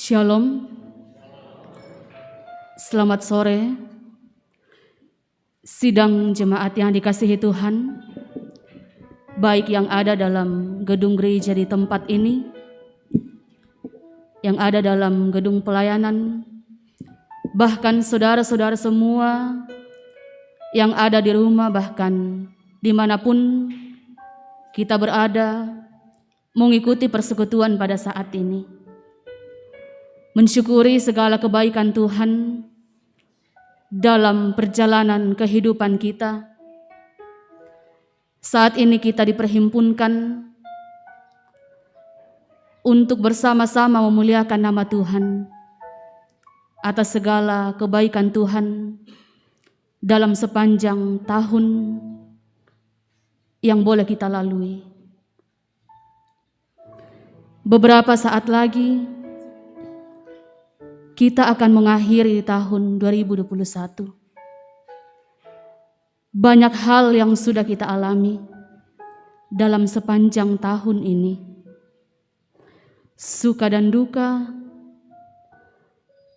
Shalom, selamat sore. Sidang jemaat yang dikasihi Tuhan, baik yang ada dalam gedung gereja di tempat ini, yang ada dalam gedung pelayanan, bahkan saudara-saudara semua yang ada di rumah, bahkan dimanapun kita berada, mengikuti persekutuan pada saat ini. Mensyukuri segala kebaikan Tuhan dalam perjalanan kehidupan kita. Saat ini kita diperhimpunkan untuk bersama-sama memuliakan nama Tuhan atas segala kebaikan Tuhan dalam sepanjang tahun yang boleh kita lalui. Beberapa saat lagi kita akan mengakhiri tahun 2021. Banyak hal yang sudah kita alami dalam sepanjang tahun ini. Suka dan duka,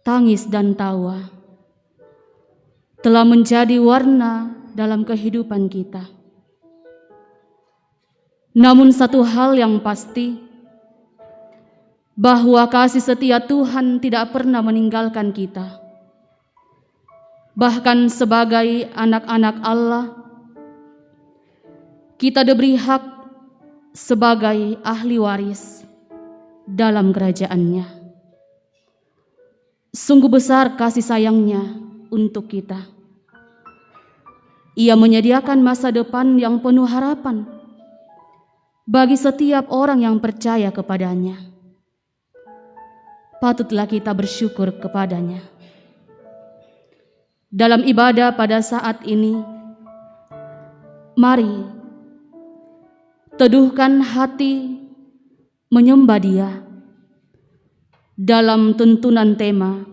tangis dan tawa telah menjadi warna dalam kehidupan kita. Namun satu hal yang pasti, bahwa kasih setia Tuhan tidak pernah meninggalkan kita. Bahkan sebagai anak-anak Allah, kita diberi hak sebagai ahli waris dalam kerajaan-Nya. Sungguh besar kasih sayang-Nya untuk kita. Ia menyediakan masa depan yang penuh harapan bagi setiap orang yang percaya kepadanya. Patutlah kita bersyukur kepadanya. Dalam ibadah pada saat ini, mari teduhkan hati menyembah Dia dalam tuntunan tema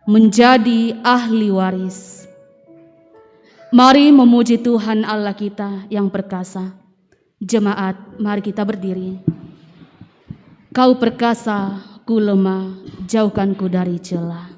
menjadi ahli waris. Mari memuji Tuhan Allah kita yang perkasa. Jemaat, mari kita berdiri. Kau perkasa, ku lemah, jauhkanku dari celah.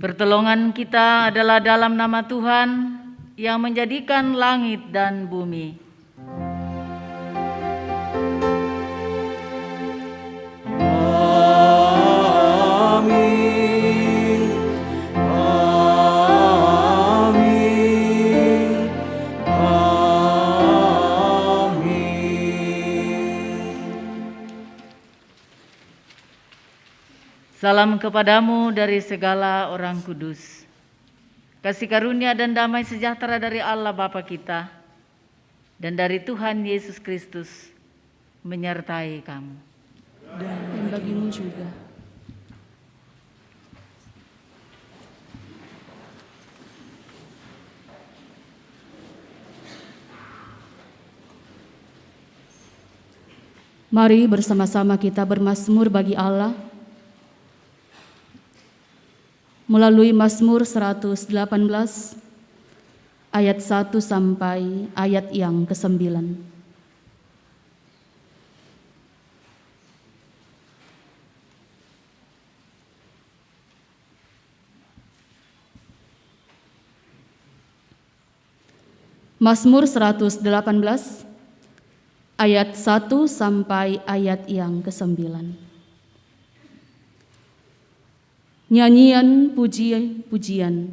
Pertolongan kita adalah dalam nama Tuhan yang menjadikan langit dan bumi. Salam kepadamu dari segala orang kudus. Kasih karunia dan damai sejahtera dari Allah Bapa kita dan dari Tuhan Yesus Kristus menyertai kamu. Dan bagimu juga. Mari bersama-sama kita bermazmur bagi Allah melalui Mazmur 118 ayat 1 sampai ayat yang ke-9. Mazmur 118 ayat 1 sampai ayat yang ke-9. Nyanyian puji-pujian.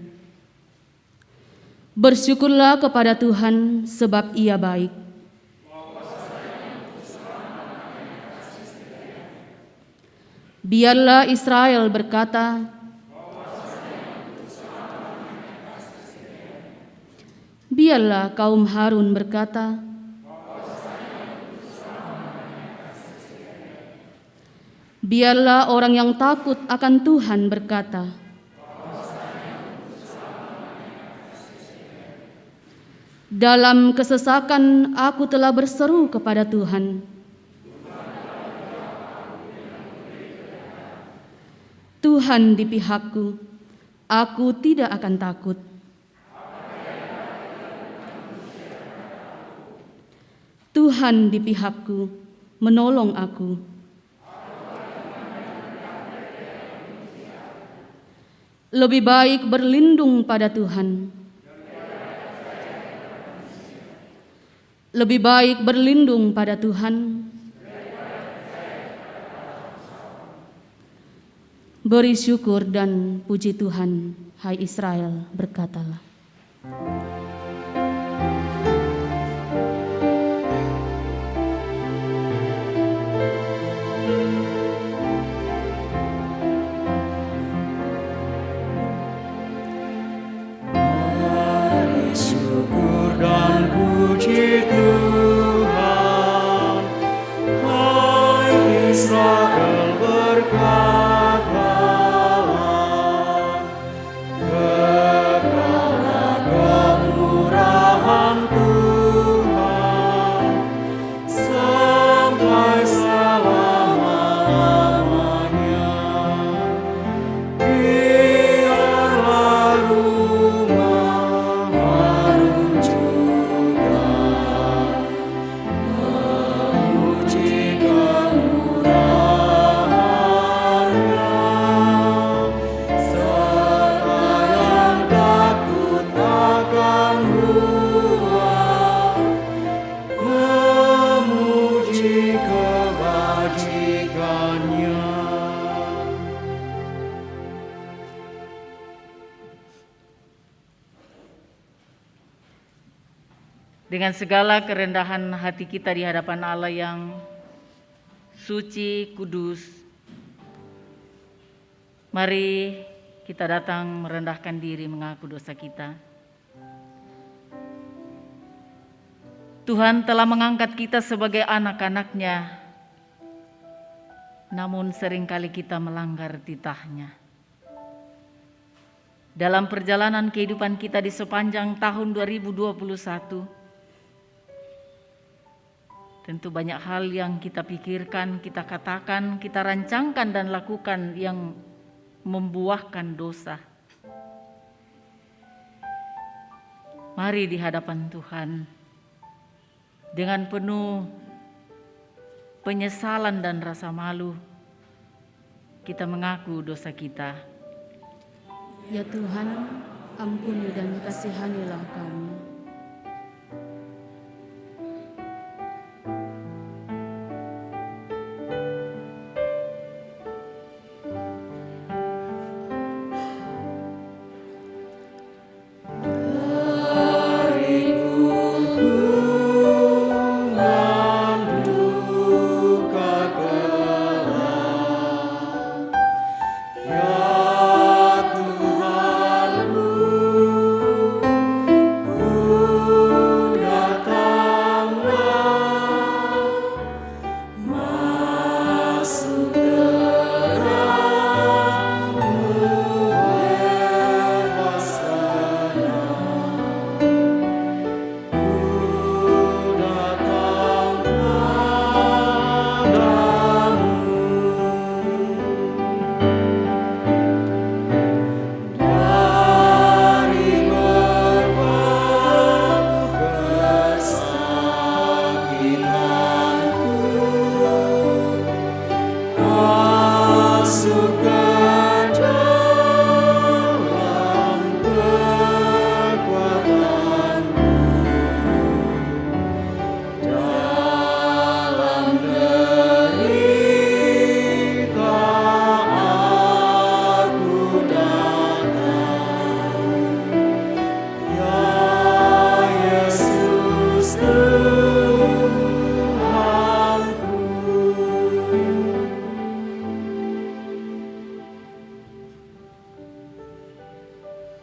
Bersyukurlah kepada Tuhan sebab Ia baik. Biarlah Israel berkata, biarlah kaum Harun berkata, biarlah orang yang takut akan Tuhan berkata, dalam kesesakan aku telah berseru kepada Tuhan. Tuhan di pihakku, aku tidak akan takut. Tuhan di pihakku, menolong aku. Lebih baik berlindung pada Tuhan. Lebih baik berlindung pada Tuhan. Beri syukur dan puji Tuhan, hai Israel, berkatalah. Dengan segala kerendahan hati kita di hadapan Allah yang suci, kudus, mari kita datang merendahkan diri mengaku dosa kita. Tuhan telah mengangkat kita sebagai anak-anak-Nya, namun seringkali kita melanggar titah-Nya. Dalam perjalanan kehidupan kita di sepanjang tahun 2021, tentu banyak hal yang kita pikirkan, kita katakan, kita rancangkan dan lakukan yang membuahkan dosa. Mari di hadapan Tuhan dengan penuh penyesalan dan rasa malu kita mengaku dosa kita. Ya Tuhan, ampuni dan kasihanilah kami.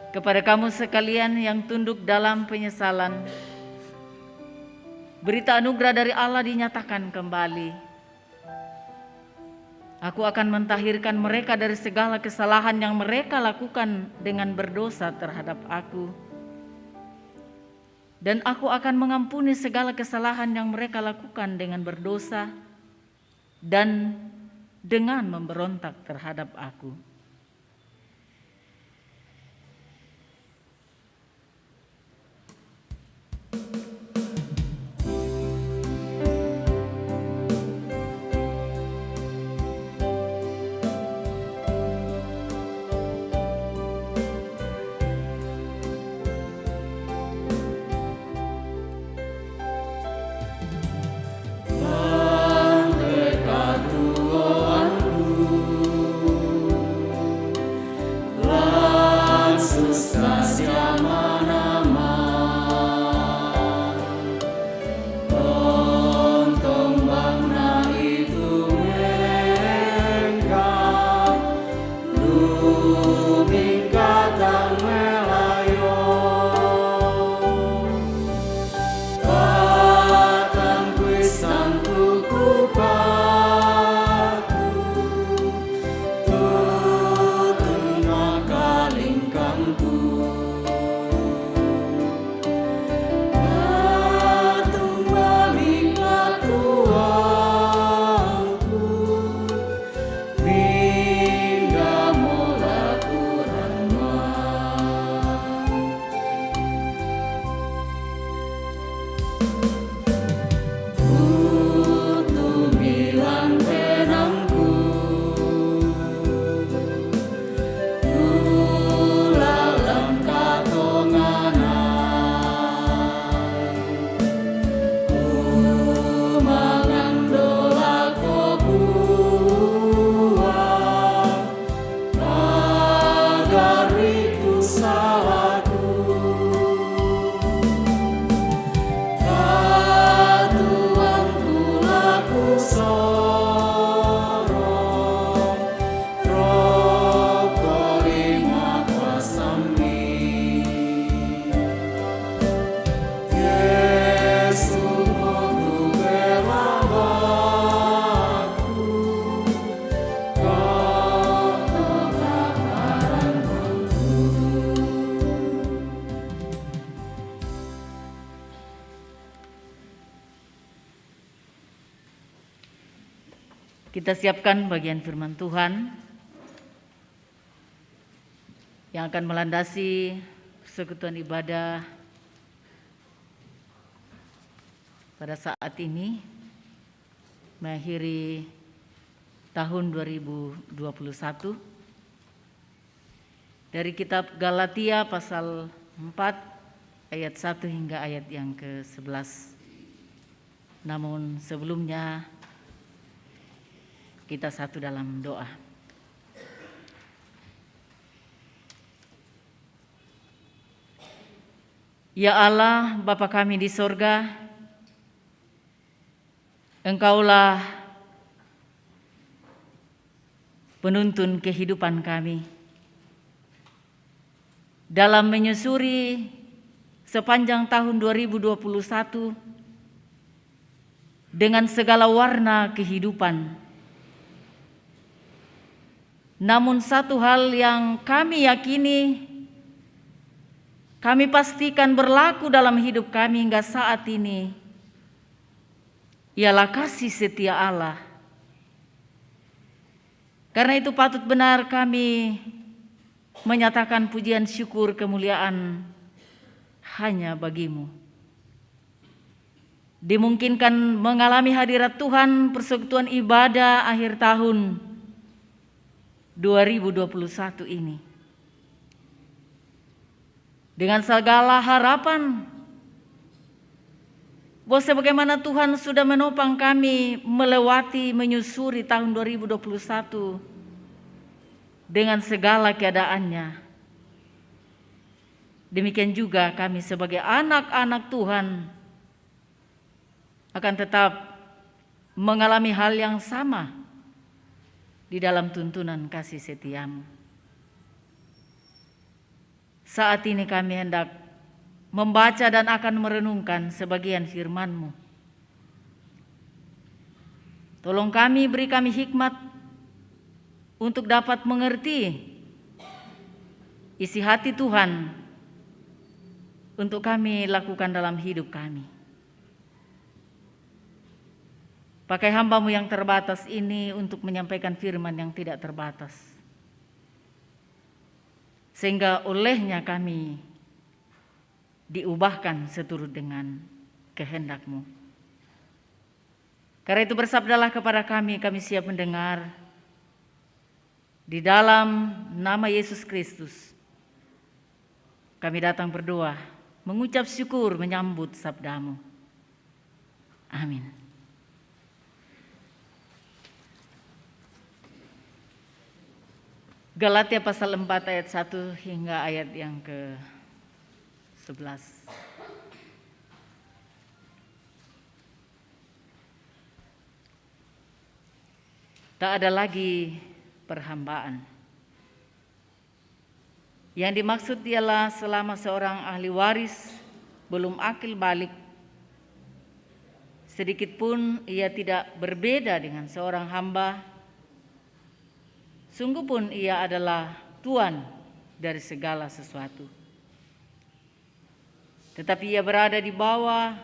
Kepada kamu sekalian yang tunduk dalam penyesalan, berita anugerah dari Allah dinyatakan kembali. Aku akan mentahirkan mereka dari segala kesalahan yang mereka lakukan dengan berdosa terhadap aku. Dan aku akan mengampuni segala kesalahan yang mereka lakukan dengan berdosa dan dengan memberontak terhadap aku. Kita siapkan bagian firman Tuhan yang akan melandasi persekutuan ibadah pada saat ini, mengakhiri tahun 2021. dari kitab Galatia pasal 4 ayat 1 hingga ayat yang ke-11. Namun sebelumnya kita satu dalam doa. Ya Allah, Bapa kami di sorga, Engkaulah penuntun kehidupan kami. Dalam menyusuri sepanjang tahun 2021 dengan segala warna kehidupan. Namun satu hal yang kami yakini, kami pastikan berlaku dalam hidup kami hingga saat ini, ialah kasih setia Allah. Karena itu patut benar kami menyatakan pujian syukur kemuliaan hanya bagimu. Dimungkinkan mengalami hadirat Tuhan persekutuan ibadah akhir tahun 2021 ini. Dengan segala harapan bahwa sebagaimana Tuhan sudah menopang kami melewati menyusuri tahun 2021 dengan segala keadaannya, demikian juga kami sebagai anak-anak Tuhan akan tetap mengalami hal yang sama di dalam tuntunan kasih setiamu. Saat ini kami hendak membaca dan akan merenungkan sebagian firman-Mu. Tolong kami, beri kami hikmat untuk dapat mengerti isi hati Tuhan untuk kami lakukan dalam hidup kami. Pakai hamba-Mu yang terbatas ini untuk menyampaikan firman yang tidak terbatas, sehingga olehnya kami diubahkan seturut dengan kehendak-Mu. Karena itu bersabdalah kepada kami, kami siap mendengar. Di dalam nama Yesus Kristus, kami datang berdoa, mengucap syukur, menyambut sabda-Mu. Amin. Galatia pasal 4 ayat 1 hingga ayat yang ke-11. Tak ada lagi perhambaan. Yang dimaksud ialah selama seorang ahli waris belum akil balik, sedikit pun ia tidak berbeda dengan seorang hamba, sungguh pun ia adalah tuan dari segala sesuatu. Tetapi ia berada di bawah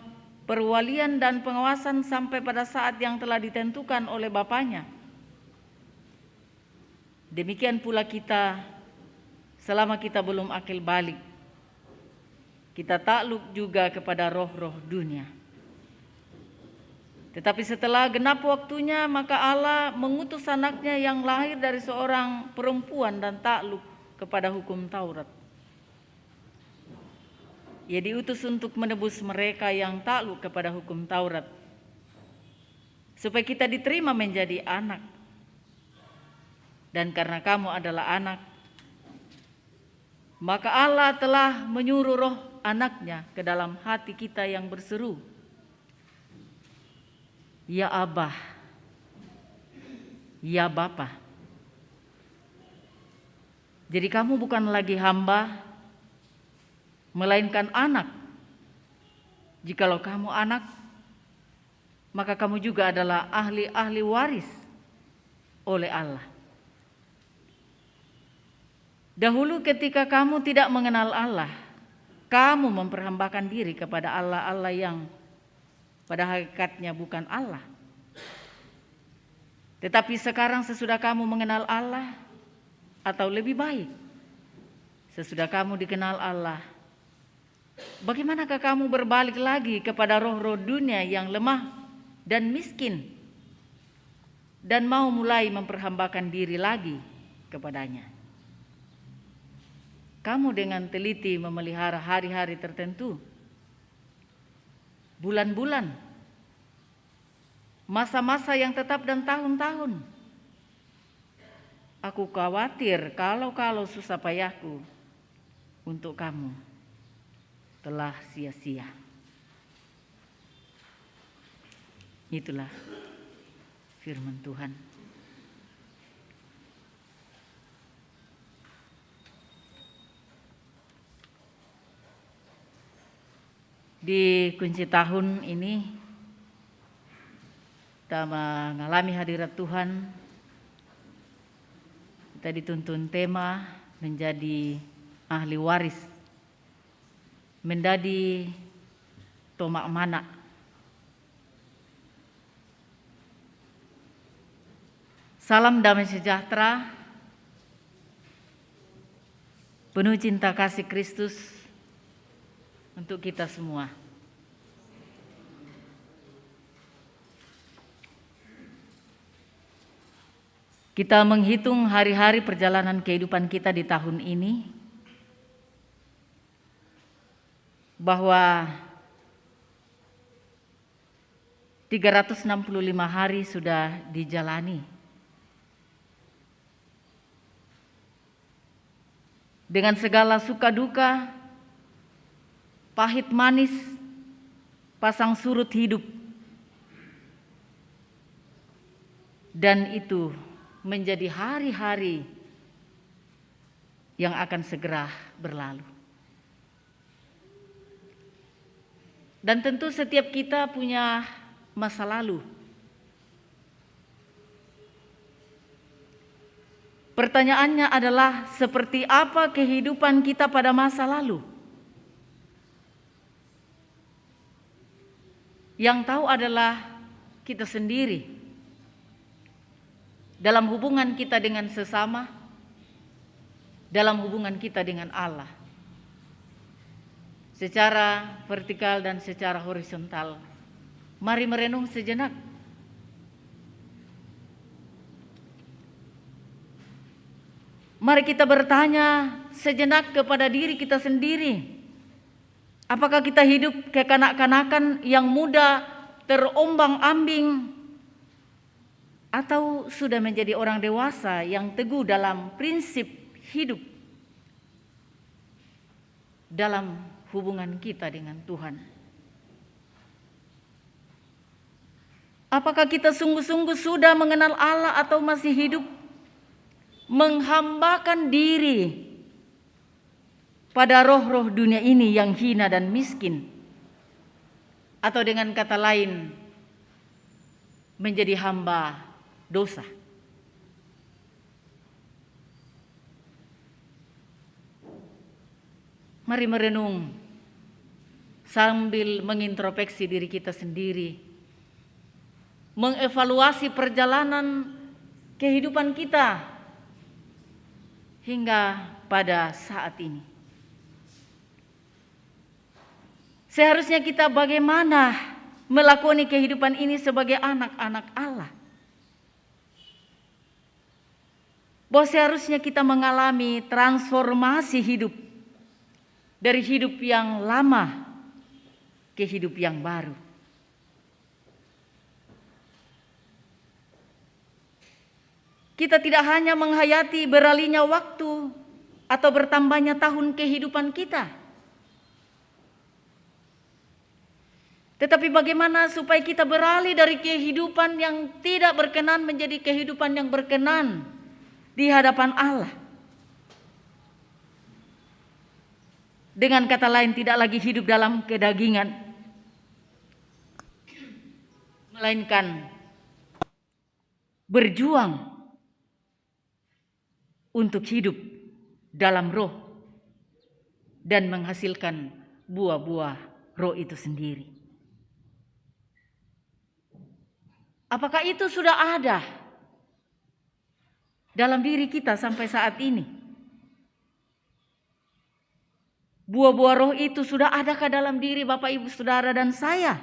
perwalian dan pengawasan sampai pada saat yang telah ditentukan oleh Bapaknya. Demikian pula kita, selama kita belum akil balik, kita takluk juga kepada roh-roh dunia. Tetapi setelah genap waktunya, maka Allah mengutus anaknya yang lahir dari seorang perempuan dan takluk kepada hukum Taurat. Ia diutus untuk menebus mereka yang takluk kepada hukum Taurat, supaya kita diterima menjadi anak. Dan karena kamu adalah anak, maka Allah telah menyuruh roh anaknya ke dalam hati kita yang berseru, Ya Abah, Ya Bapa. Jadi kamu bukan lagi hamba, melainkan anak. Jikalau kamu anak, maka kamu juga adalah ahli-ahli waris oleh Allah. Dahulu ketika kamu tidak mengenal Allah, kamu memperhambakan diri kepada Allah yang pada hakikatnya bukan Allah. Tetapi sekarang sesudah kamu mengenal Allah, atau lebih baik, sesudah kamu dikenal Allah, bagaimanakah kamu berbalik lagi kepada roh-roh dunia yang lemah dan miskin dan mau mulai memperhambakan diri lagi kepadanya? kamu dengan teliti memelihara hari-hari tertentu, bulan-bulan, masa-masa yang tetap dan tahun-tahun. Aku khawatir kalau susah payahku untuk kamu telah sia-sia. Itulah firman Tuhan. Di kunci tahun ini kita mengalami hadirat Tuhan. Kita dituntun tema menjadi ahli waris, menjadi tomak mana. Salam damai sejahtera, penuh cinta kasih Kristus untuk kita semua. Kita menghitung hari-hari perjalanan kehidupan kita di tahun ini, bahwa 365 hari sudah dijalani. Dengan segala suka duka, pahit manis, pasang surut hidup. Dan itu menjadi hari-hari yang akan segera berlalu. Dan tentu setiap kita punya masa lalu. Pertanyaannya adalah, seperti apa kehidupan kita pada masa lalu? Yang tahu adalah kita sendiri. Dalam hubungan kita dengan sesama, dalam hubungan kita dengan Allah, secara vertikal dan secara horizontal. Mari merenung sejenak. Mari kita bertanya sejenak kepada diri kita sendiri. Apakah kita hidup kekanak-kanakan yang mudah terombang-ambing, atau sudah menjadi orang dewasa yang teguh dalam prinsip hidup dalam hubungan kita dengan Tuhan? Apakah kita sungguh-sungguh sudah mengenal Allah atau masih hidup menghambakan diri pada roh-roh dunia ini yang hina dan miskin? Atau dengan kata lain, menjadi hamba dosa. Mari merenung sambil mengintrospeksi diri kita sendiri, mengevaluasi perjalanan kehidupan kita hingga pada saat ini. Seharusnya kita bagaimana melakoni kehidupan ini sebagai anak-anak Allah? Bahwa seharusnya kita mengalami transformasi hidup dari hidup yang lama ke hidup yang baru. Kita tidak hanya menghayati beralihnya waktu atau bertambahnya tahun kehidupan kita, tetapi bagaimana supaya kita beralih dari kehidupan yang tidak berkenan menjadi kehidupan yang berkenan di hadapan Allah. Dengan kata lain, tidak lagi hidup dalam kedagingan, melainkan berjuang untuk hidup dalam roh dan menghasilkan buah-buah roh itu sendiri. Apakah itu sudah ada dalam diri kita sampai saat ini? Buah-buah roh itu sudah adakah dalam diri Bapak, Ibu, Saudara, dan saya?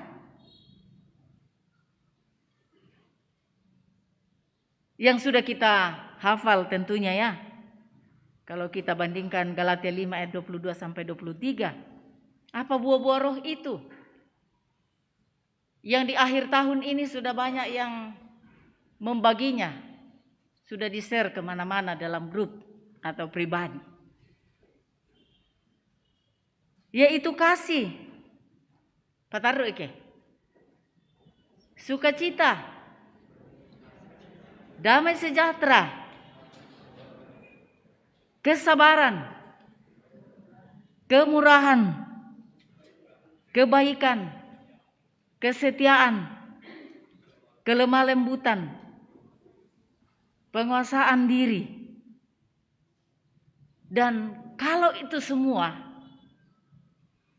Yang sudah kita hafal tentunya ya. Kalau kita bandingkan Galatia 5 ayat 22 sampai 23, apa buah-buah roh itu? Yang di akhir tahun ini sudah banyak yang membaginya, sudah di-share kemana-mana dalam grup atau pribadi. Yaitu kasih, pataru ike, sukacita, damai sejahtera, kesabaran, kemurahan, kebaikan, kesetiaan, kelemah lembutan, penguasaan diri. Dan kalau itu semua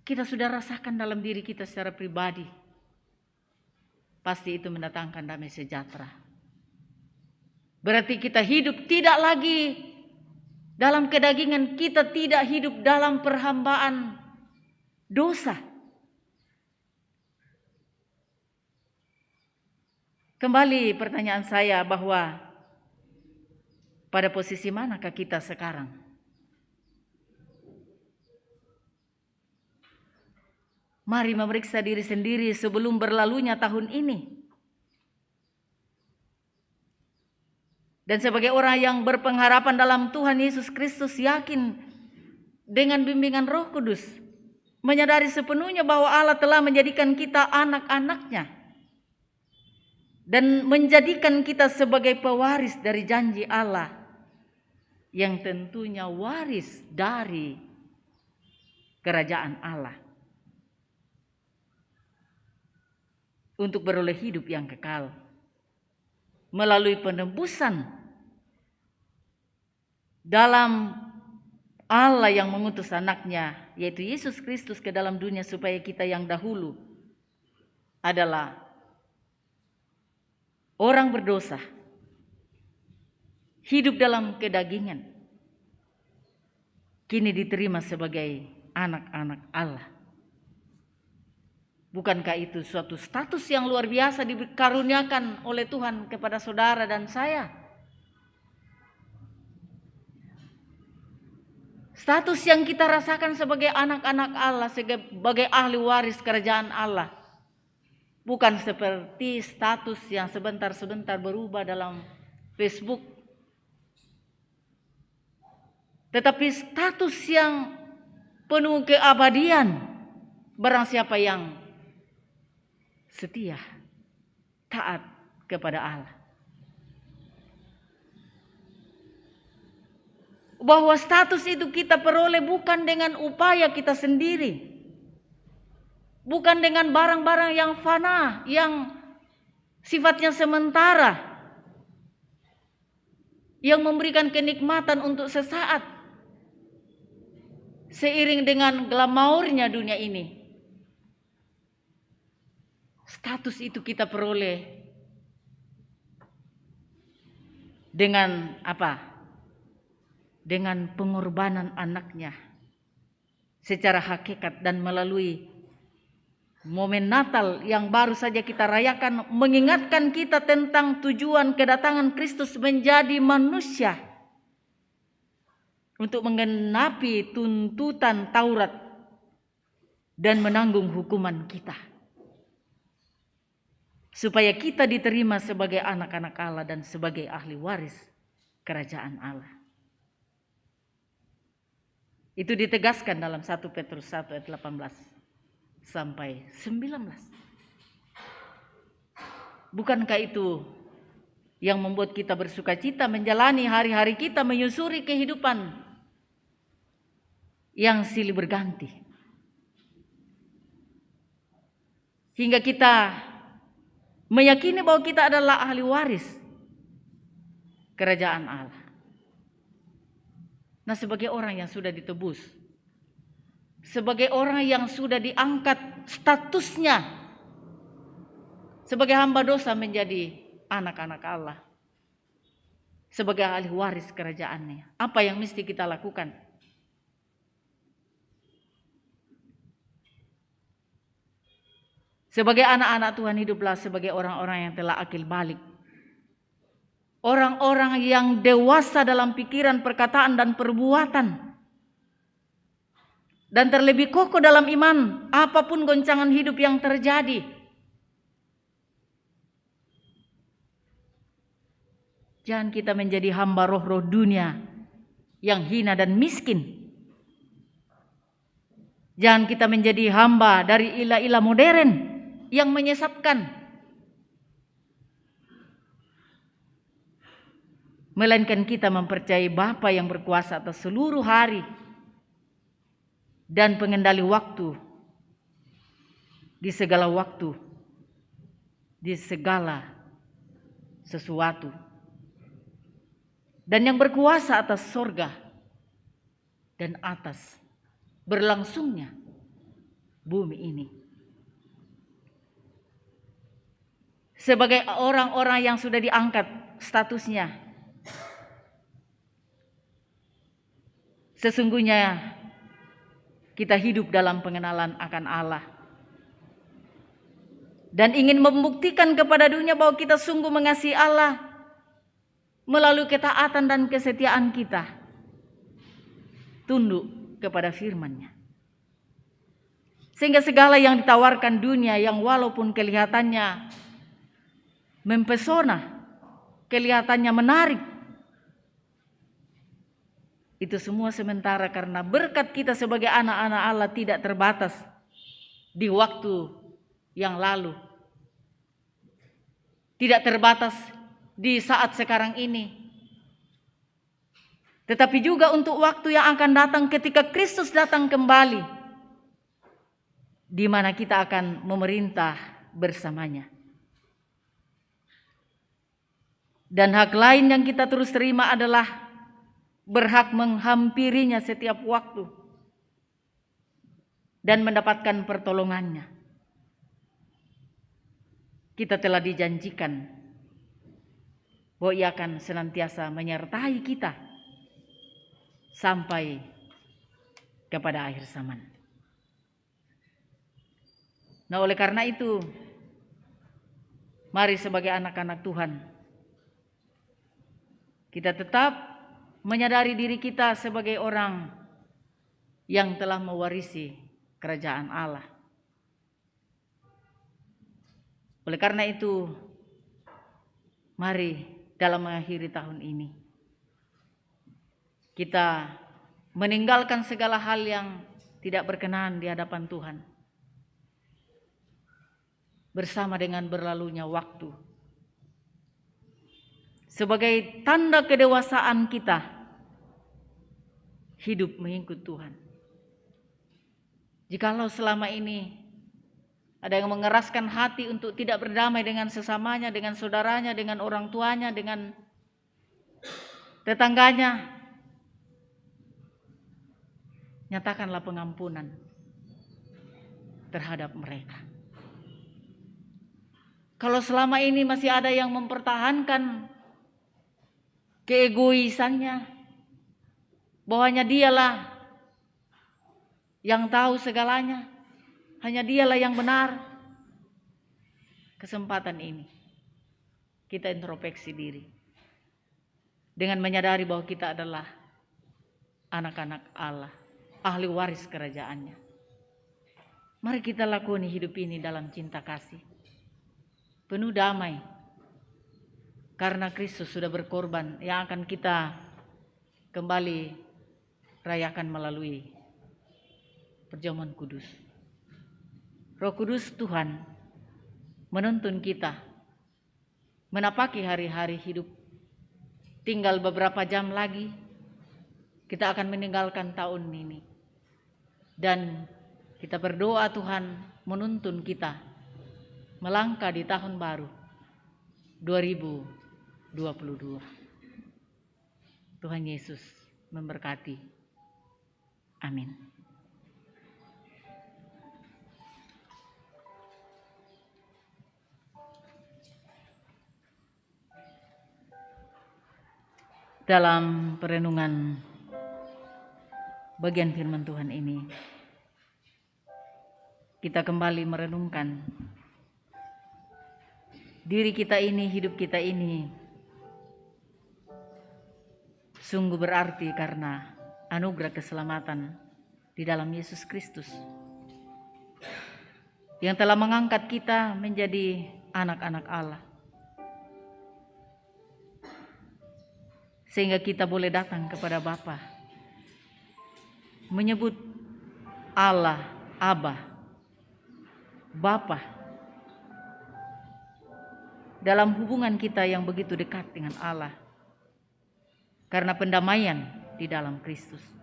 kita sudah rasakan dalam diri kita secara pribadi, pasti itu mendatangkan damai sejahtera. Berarti kita hidup tidak lagi dalam kedagingan, kita tidak hidup dalam perhambaan dosa. Kembali pertanyaan saya bahwa pada posisi manakah kita sekarang? Mari memeriksa diri sendiri sebelum berlalunya tahun ini. Dan sebagai orang yang berpengharapan dalam Tuhan Yesus Kristus, yakin dengan bimbingan Roh Kudus, menyadari sepenuhnya bahwa Allah telah menjadikan kita anak-anak-Nya dan menjadikan kita sebagai pewaris dari janji Allah, yang tentunya waris dari kerajaan Allah, untuk beroleh hidup yang kekal melalui penebusan dalam Allah yang mengutus anaknya, yaitu Yesus Kristus, ke dalam dunia supaya kita yang dahulu adalah orang berdosa, hidup dalam kedagingan, kini diterima sebagai anak-anak Allah. Bukankah itu suatu status yang luar biasa dikaruniakan oleh Tuhan kepada saudara dan saya? Status yang kita rasakan sebagai anak-anak Allah, sebagai ahli waris kerajaan Allah. Bukan seperti status yang sebentar-sebentar berubah dalam Facebook. Tetapi status yang penuh keabadian. Barang siapa yang setia, taat kepada Allah. Bahwa status itu kita peroleh bukan dengan upaya kita sendiri, bukan dengan barang-barang yang fana, yang sifatnya sementara, yang memberikan kenikmatan untuk sesaat, seiring dengan glamournya dunia ini. Status itu kita peroleh dengan apa? Dengan pengorbanan anaknya secara hakikat, dan melalui momen Natal yang baru saja kita rayakan, mengingatkan kita tentang tujuan kedatangan Kristus menjadi manusia untuk menggenapi tuntutan Taurat dan menanggung hukuman kita, supaya kita diterima sebagai anak-anak Allah dan sebagai ahli waris kerajaan Allah. Itu ditegaskan dalam 1 Petrus 1 ayat 18 sampai 19. Bukankah itu yang membuat kita bersukacita menjalani hari-hari kita, menyusuri kehidupan yang silih berganti, hingga kita meyakini bahwa kita adalah ahli waris kerajaan Allah. Nah, sebagai orang yang sudah ditebus, sebagai orang yang sudah diangkat statusnya sebagai hamba dosa menjadi anak-anak Allah, sebagai ahli waris kerajaannya, apa yang mesti kita lakukan? Sebagai anak-anak Tuhan, hiduplah sebagai orang-orang yang telah akil balik, orang-orang yang dewasa dalam pikiran, perkataan, dan perbuatan. Dan terlebih kokoh dalam iman, apapun goncangan hidup yang terjadi. Jangan kita menjadi hamba roh-roh dunia yang hina dan miskin. Jangan kita menjadi hamba dari ilah-ilah modern yang menyesatkan. Melainkan kita mempercayai Bapa yang berkuasa atas seluruh hari dan pengendali waktu di segala waktu, di segala sesuatu, dan yang berkuasa atas sorga dan atas berlangsungnya bumi ini. Sebagai orang-orang yang sudah diangkat statusnya, sesungguhnya kita hidup dalam pengenalan akan Allah dan ingin membuktikan kepada dunia bahwa kita sungguh mengasihi Allah melalui ketaatan dan kesetiaan kita tunduk kepada firman-Nya. Sehingga segala yang ditawarkan dunia yang walaupun kelihatannya mempesona, kelihatannya menarik, itu semua sementara karena berkat kita sebagai anak-anak Allah tidak terbatas di waktu yang lalu. Tidak terbatas di saat sekarang ini. Tetapi juga untuk waktu yang akan datang ketika Kristus datang kembali, di mana kita akan memerintah bersamanya. Dan hak lain yang kita terus terima adalah berhak menghampirinya setiap waktu dan mendapatkan pertolongannya. Kita telah dijanjikan bahwa Ia akan senantiasa menyertai kita sampai kepada akhir zaman. Nah, oleh karena itu, mari sebagai anak-anak Tuhan, kita tetap menyadari diri kita sebagai orang yang telah mewarisi kerajaan Allah. Oleh karena itu, mari dalam mengakhiri tahun ini kita meninggalkan segala hal yang tidak berkenan di hadapan Tuhan. Bersama dengan berlalunya waktu, sebagai tanda kedewasaan kita, hidup mengikut Tuhan. Jikalau selama ini ada yang mengeraskan hati untuk tidak berdamai dengan sesamanya, dengan saudaranya, dengan orang tuanya, dengan tetangganya, nyatakanlah pengampunan terhadap mereka. Kalau selama ini masih ada yang mempertahankan keegoisannya, bahwanya dialah yang tahu segalanya, hanya dialah yang benar, kesempatan ini kita introspeksi diri dengan menyadari bahwa kita adalah anak-anak Allah, ahli waris kerajaannya. Mari kita lakoni hidup ini dalam cinta kasih, penuh damai, karena Kristus sudah berkorban yang akan kita kembali rayakan melalui perjamuan kudus. Roh Kudus Tuhan menuntun kita menapaki hari-hari hidup. Tinggal beberapa jam lagi kita akan meninggalkan tahun ini, dan kita berdoa Tuhan menuntun kita melangkah di tahun baru 2022. Tuhan Yesus memberkati. Amin. Dalam perenungan bagian firman Tuhan ini, kita kembali merenungkan diri kita ini, hidup kita ini sungguh berarti karena anugerah keselamatan di dalam Yesus Kristus yang telah mengangkat kita menjadi anak-anak Allah, sehingga kita boleh datang kepada Bapa, menyebut Allah Aba, Bapa, dalam hubungan kita yang begitu dekat dengan Allah karena pendamaian di dalam Kristus.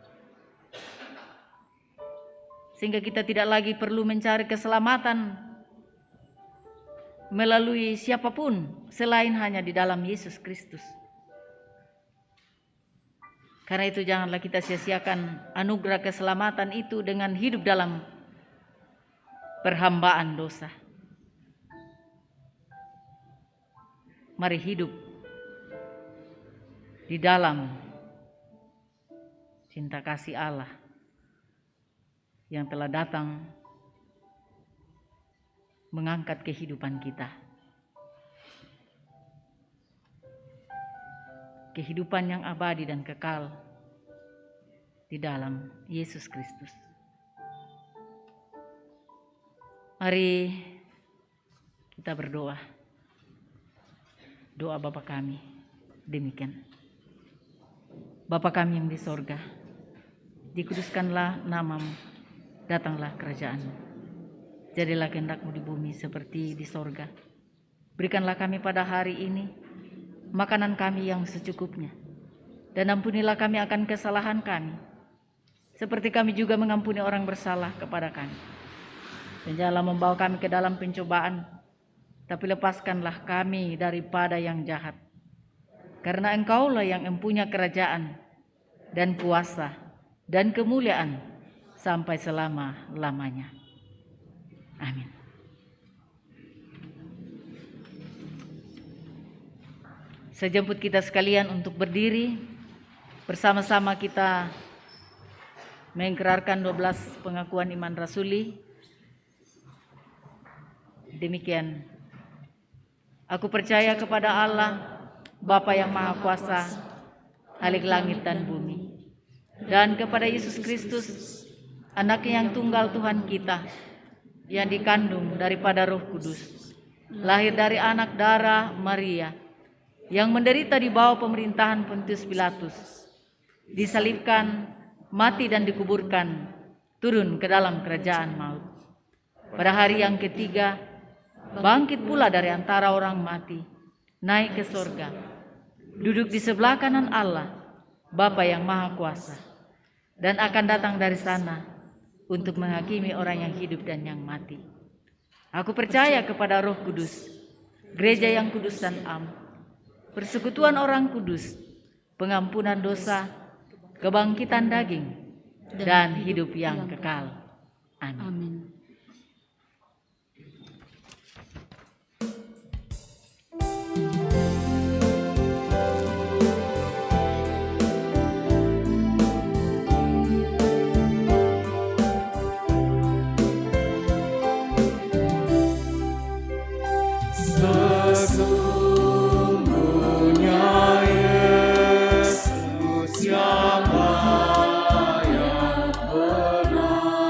Sehingga kita tidak lagi perlu mencari keselamatan melalui siapapun selain hanya di dalam Yesus Kristus. Karena itu janganlah kita sia-siakan anugerah keselamatan itu dengan hidup dalam perhambaan dosa. Mari hidup di dalam cinta kasih Allah yang telah datang mengangkat kehidupan kita. Kehidupan yang abadi dan kekal di dalam Yesus Kristus. Mari kita berdoa. Doa Bapa kami demikian. Bapa kami yang di sorga, dikuduskanlah namamu, datanglah kerajaan-Mu. Jadilah kehendak-Mu di bumi seperti di sorga. Berikanlah kami pada hari ini makanan kami yang secukupnya. Dan ampunilah kami akan kesalahan kami, seperti kami juga mengampuni orang bersalah kepada kami. Dan janganlah membawa kami ke dalam pencobaan, tapi lepaskanlah kami daripada yang jahat. Karena Engkaulah yang mempunyai kerajaan dan kuasa dan kemuliaan sampai selama-lamanya. Amin. Saya jemput kita sekalian untuk berdiri. Bersama-sama kita mengikrarkan 12 pengakuan iman rasuli. Demikian. Aku percaya kepada Allah, Bapa yang Maha Kuasa, Khalik langit dan bumi, dan kepada Yesus Kristus, Anaknya yang tunggal Tuhan kita, yang dikandung daripada Roh Kudus, lahir dari anak darah Maria, yang menderita di bawah pemerintahan Pontius Pilatus, disalibkan, mati dan dikuburkan, turun ke dalam kerajaan maut. Pada hari yang ketiga, bangkit pula dari antara orang mati, naik ke sorga, duduk di sebelah kanan Allah, Bapa yang Maha Kuasa, dan akan datang dari sana untuk menghakimi orang yang hidup dan yang mati. Aku percaya kepada Roh Kudus, gereja yang kudus dan am, persekutuan orang kudus, pengampunan dosa, kebangkitan daging, dan hidup yang kekal. Amin. Amin. Sesungguhnya Yesus yang layak benar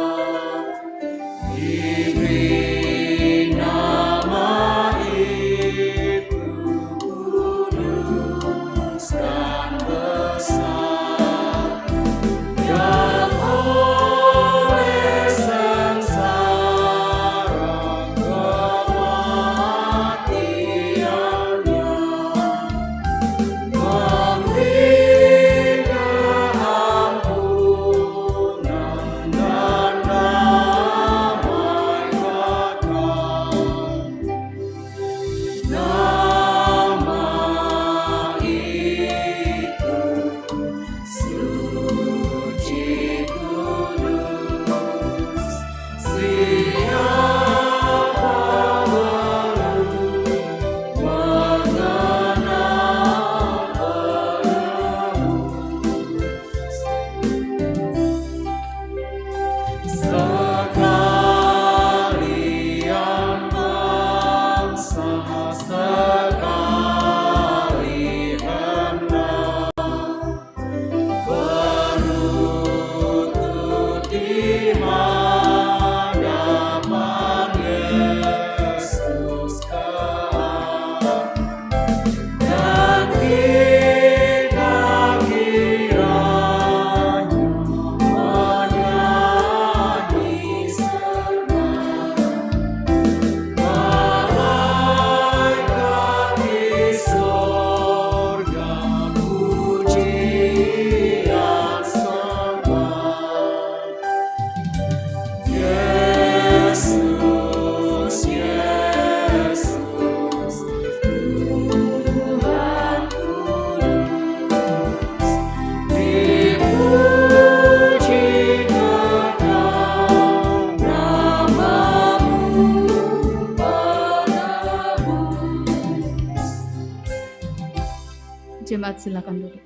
Jemaat silakan duduk.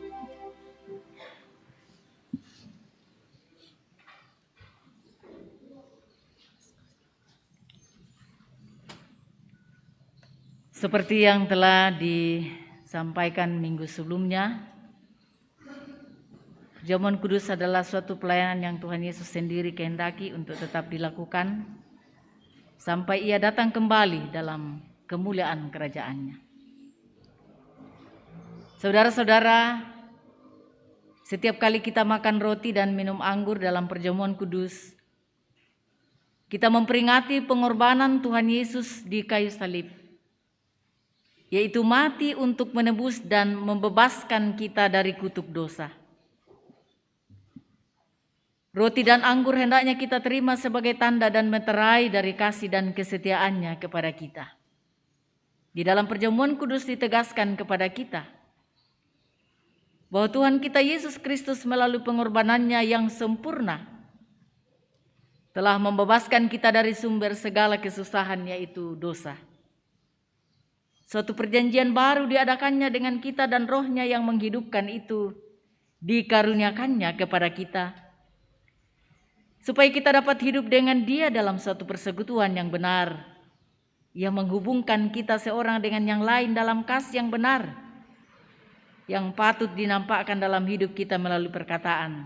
Seperti yang telah disampaikan minggu sebelumnya, perjamuan kudus adalah suatu pelayanan yang Tuhan Yesus sendiri kehendaki untuk tetap dilakukan sampai Ia datang kembali dalam kemuliaan kerajaan-Nya. Saudara-saudara, setiap kali kita makan roti dan minum anggur dalam perjamuan kudus, kita memperingati pengorbanan Tuhan Yesus di kayu salib, yaitu mati untuk menebus dan membebaskan kita dari kutuk dosa. Roti dan anggur hendaknya kita terima sebagai tanda dan meterai dari kasih dan kesetiaan-Nya kepada kita. Di dalam perjamuan kudus ditegaskan kepada kita bahwa Tuhan kita Yesus Kristus melalui pengorbanannya yang sempurna telah membebaskan kita dari sumber segala kesusahan, yaitu dosa. Suatu perjanjian baru diadakannya dengan kita dan Roh-Nya yang menghidupkan itu dikaruniakannya kepada kita, supaya kita dapat hidup dengan Dia dalam suatu persekutuan yang benar. Ia menghubungkan kita seorang dengan yang lain dalam kasih yang benar, yang patut dinampakkan dalam hidup kita melalui perkataan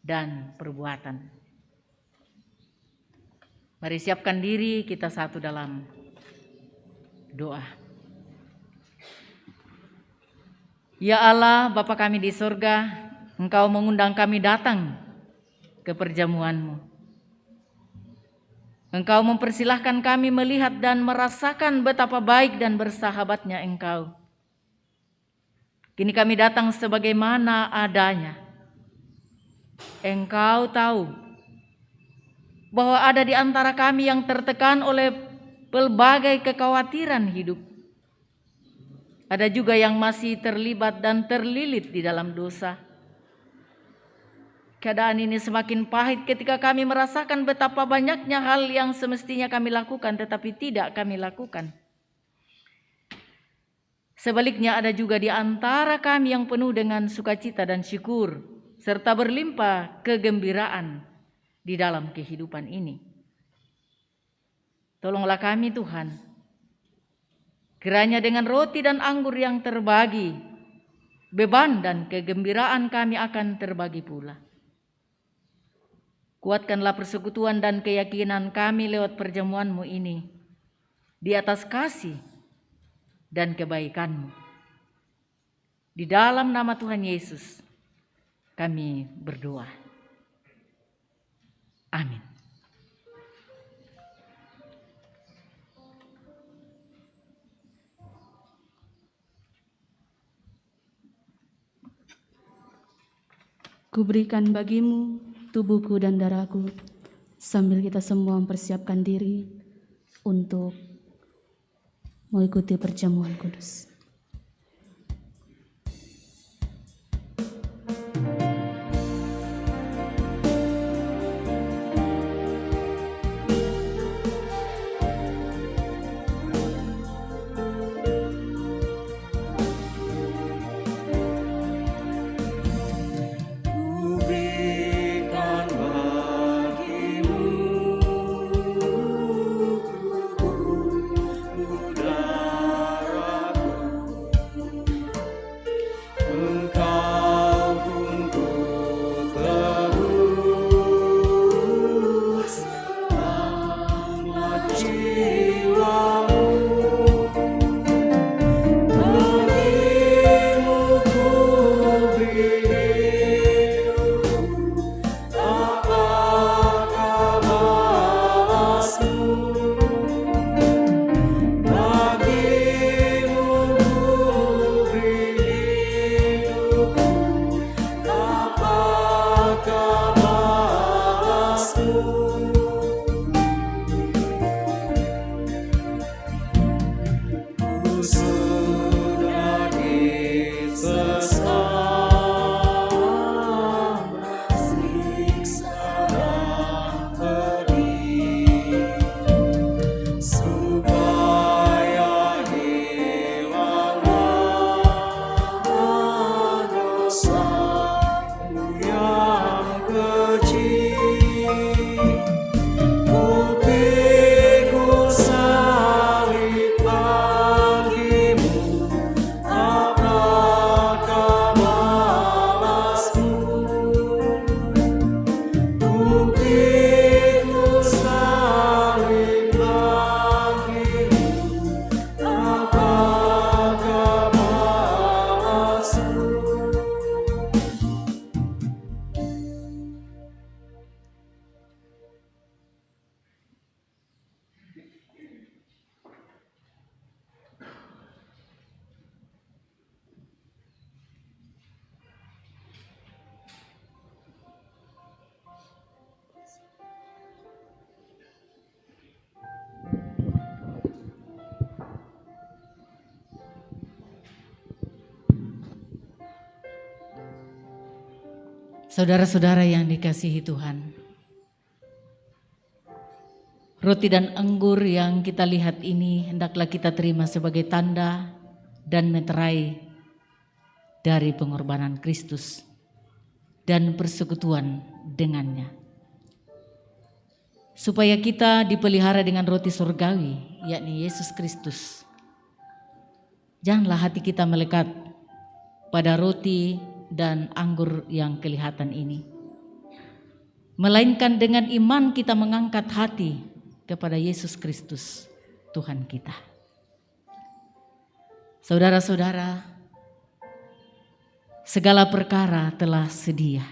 dan perbuatan. Mari siapkan diri kita satu dalam doa. Ya Allah, Bapa kami di sorga, Engkau mengundang kami datang ke perjamuan-Mu. Engkau mempersilahkan kami melihat dan merasakan betapa baik dan bersahabatnya Engkau. Kini kami datang sebagaimana adanya. Engkau tahu bahwa ada di antara kami yang tertekan oleh pelbagai kekhawatiran hidup. Ada juga yang masih terlibat dan terlilit di dalam dosa. Keadaan ini semakin pahit ketika kami merasakan betapa banyaknya hal yang semestinya kami lakukan tetapi tidak kami lakukan. Sebaliknya ada juga di antara kami yang penuh dengan sukacita dan syukur serta berlimpah kegembiraan di dalam kehidupan ini. Tolonglah kami Tuhan, kiranya dengan roti dan anggur yang terbagi, beban dan kegembiraan kami akan terbagi pula. Kuatkanlah persekutuan dan keyakinan kami lewat perjamuan-Mu ini di atas kasih dan kebaikan-Mu. Di dalam nama Tuhan Yesus kami berdoa. Amin. Kuberikan bagimu tubuhku dan darahku, sambil kita semua mempersiapkan diri untuk mengikuti perjamuan kudus. Saudara-saudara yang dikasihi Tuhan, roti dan anggur yang kita lihat ini hendaklah kita terima sebagai tanda dan meterai dari pengorbanan Kristus dan persekutuan dengannya. Supaya kita dipelihara dengan roti surgawi, yakni Yesus Kristus. Janganlah hati kita melekat pada roti dan anggur yang kelihatan ini, melainkan dengan iman kita mengangkat hati kepada Yesus Kristus Tuhan kita. Saudara-saudara, segala perkara telah sedia.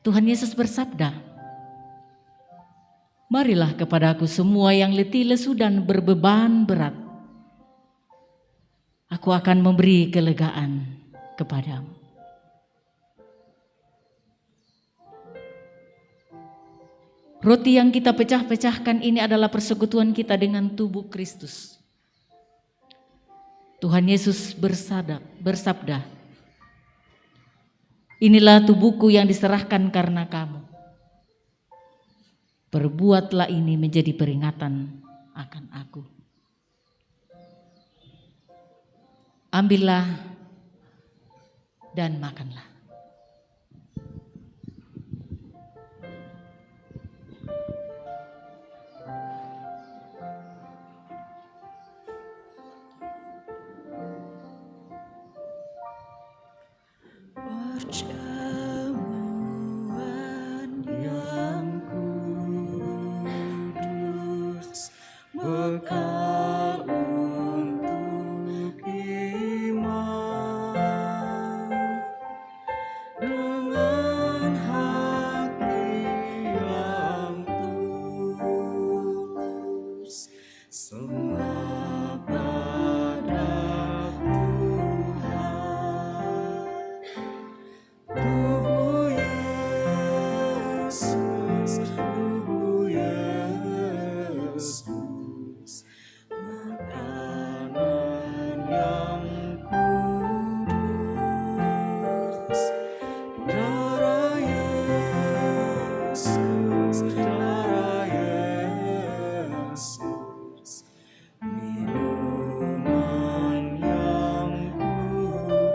Tuhan Yesus bersabda, "Marilah kepadaku semua yang letih lesu dan berbeban berat. Aku akan memberi kelegaan kepadamu." Roti yang kita pecah-pecahkan ini adalah persekutuan kita dengan tubuh Kristus. Tuhan Yesus bersabda, "Inilah tubuhku yang diserahkan karena kamu. Perbuatlah ini menjadi peringatan akan aku." Ambillah dan makanlah. Perjamuan yang kudus, bekal untuk iman, dengan hati yang tulus, semua pada Tubuh Yesus, makanan yang kudus, darah Yesus, minuman yang kudus.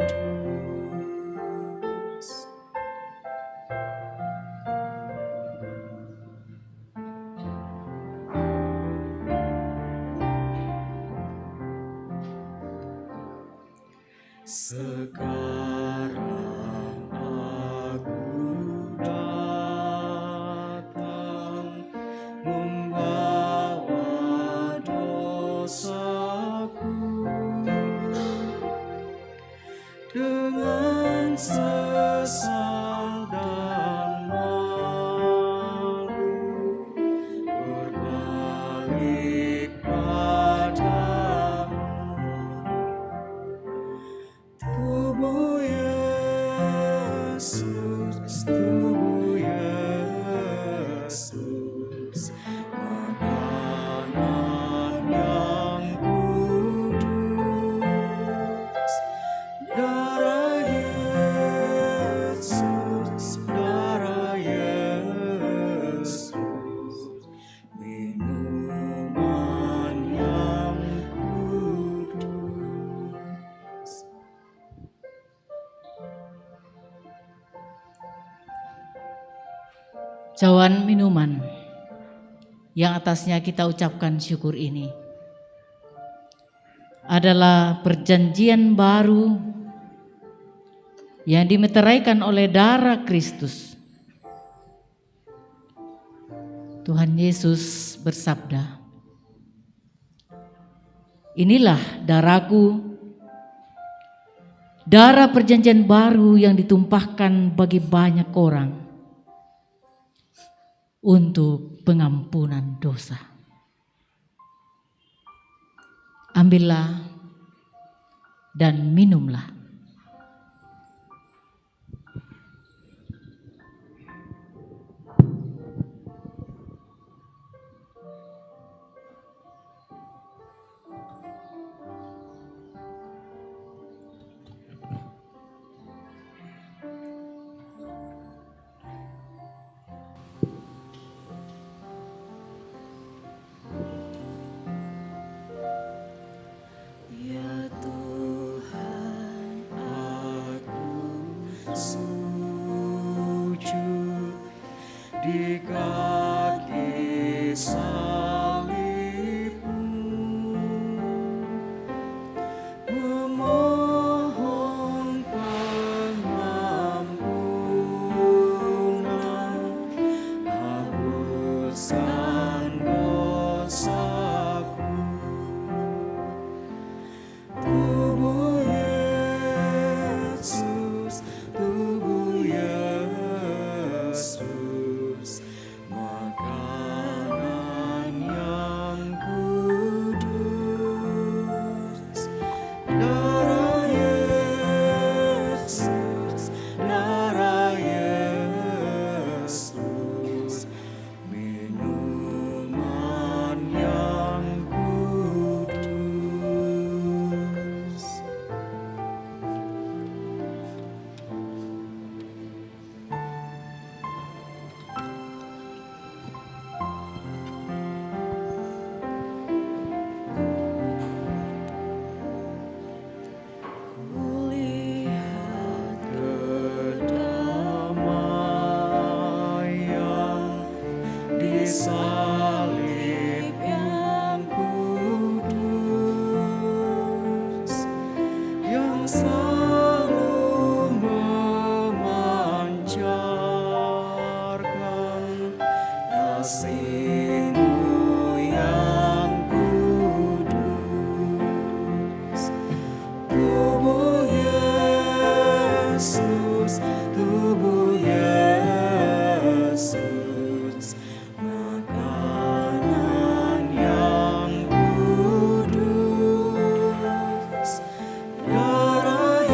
Sekarang aku datang membawa dosaku, dengan sesal dan malu berbalik padamu. Tubuh Yesus, Cawan minuman yang atasnya kita ucapkan syukur ini adalah perjanjian baru yang dimeteraikan oleh darah Kristus. Tuhan Yesus bersabda, "Inilah darahku, darah perjanjian baru yang ditumpahkan bagi banyak orang untuk pengampunan dosa. Ambillah dan minumlah." Ya Tuhan, aku sujud di kaki salib-Mu, memohon pengampunan, hapuskan dosaku. Tubuh Yesus, tubuh Yesus, makanan yang kudus. Darah Yesus, darah Yesus, minuman yang kudus. Kulihat kedamaian di salib yang kudus, yang selalu memancarkan kasih-Mu yang kudus. Tubuh Yesus, tubuh Yesus, makanan yang kudus. Darah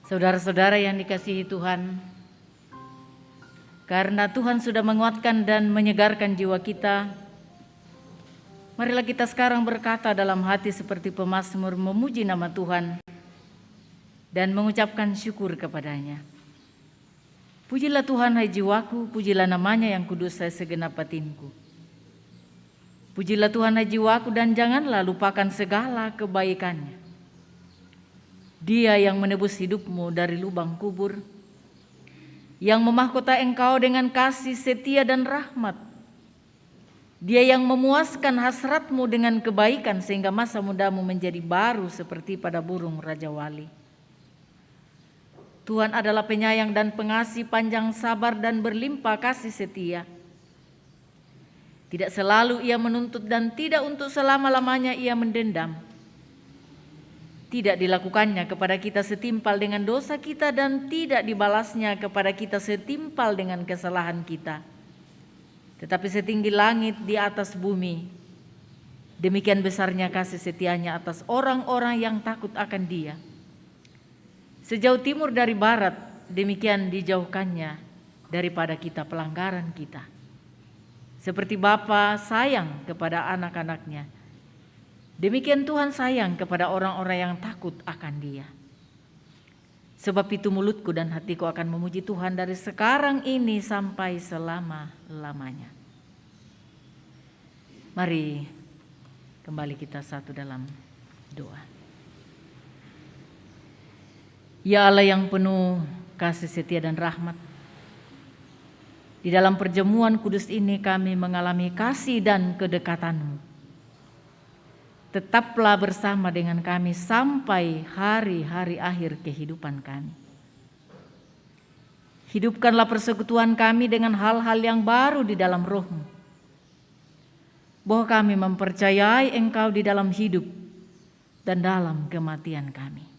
Saudara-saudara yang dikasihi Tuhan, karena Tuhan sudah menguatkan dan menyegarkan jiwa kita, marilah kita sekarang berkata dalam hati seperti pemazmur memuji nama Tuhan dan mengucapkan syukur kepadanya. Pujilah Tuhan hai jiwaku, pujilah namanya yang kudus hai segenap batinku. Pujilah Tuhan hai jiwaku dan janganlah lupakan segala kebaikannya. Dia yang menebus hidupmu dari lubang kubur, yang memahkota engkau dengan kasih setia dan rahmat. Dia yang memuaskan hasratmu dengan kebaikan sehingga masa mudamu menjadi baru seperti pada burung Raja Wali. Tuhan adalah penyayang dan pengasih, panjang sabar dan berlimpah kasih setia. Tidak selalu ia menuntut dan tidak untuk selama-lamanya ia mendendam. Tidak dilakukannya kepada kita setimpal dengan dosa kita dan tidak dibalasnya kepada kita setimpal dengan kesalahan kita. Tetapi setinggi langit di atas bumi, demikian besarnya kasih setianya atas orang-orang yang takut akan Dia. Sejauh timur dari barat, demikian dijauhkannya daripada kita pelanggaran kita. Seperti Bapa sayang kepada anak-anaknya, demikian Tuhan sayang kepada orang-orang yang takut akan Dia. Sebab itu mulutku dan hatiku akan memuji Tuhan dari sekarang ini sampai selama-lamanya. Mari kembali kita satu dalam doa. Ya Allah yang penuh kasih setia dan rahmat, di dalam perjamuan kudus ini kami mengalami kasih dan kedekatan-Mu. Tetaplah bersama dengan kami sampai hari-hari akhir kehidupan kami. Hidupkanlah persekutuan kami dengan hal-hal yang baru di dalam Roh-Mu, bahwa kami mempercayai Engkau di dalam hidup dan dalam kematian kami.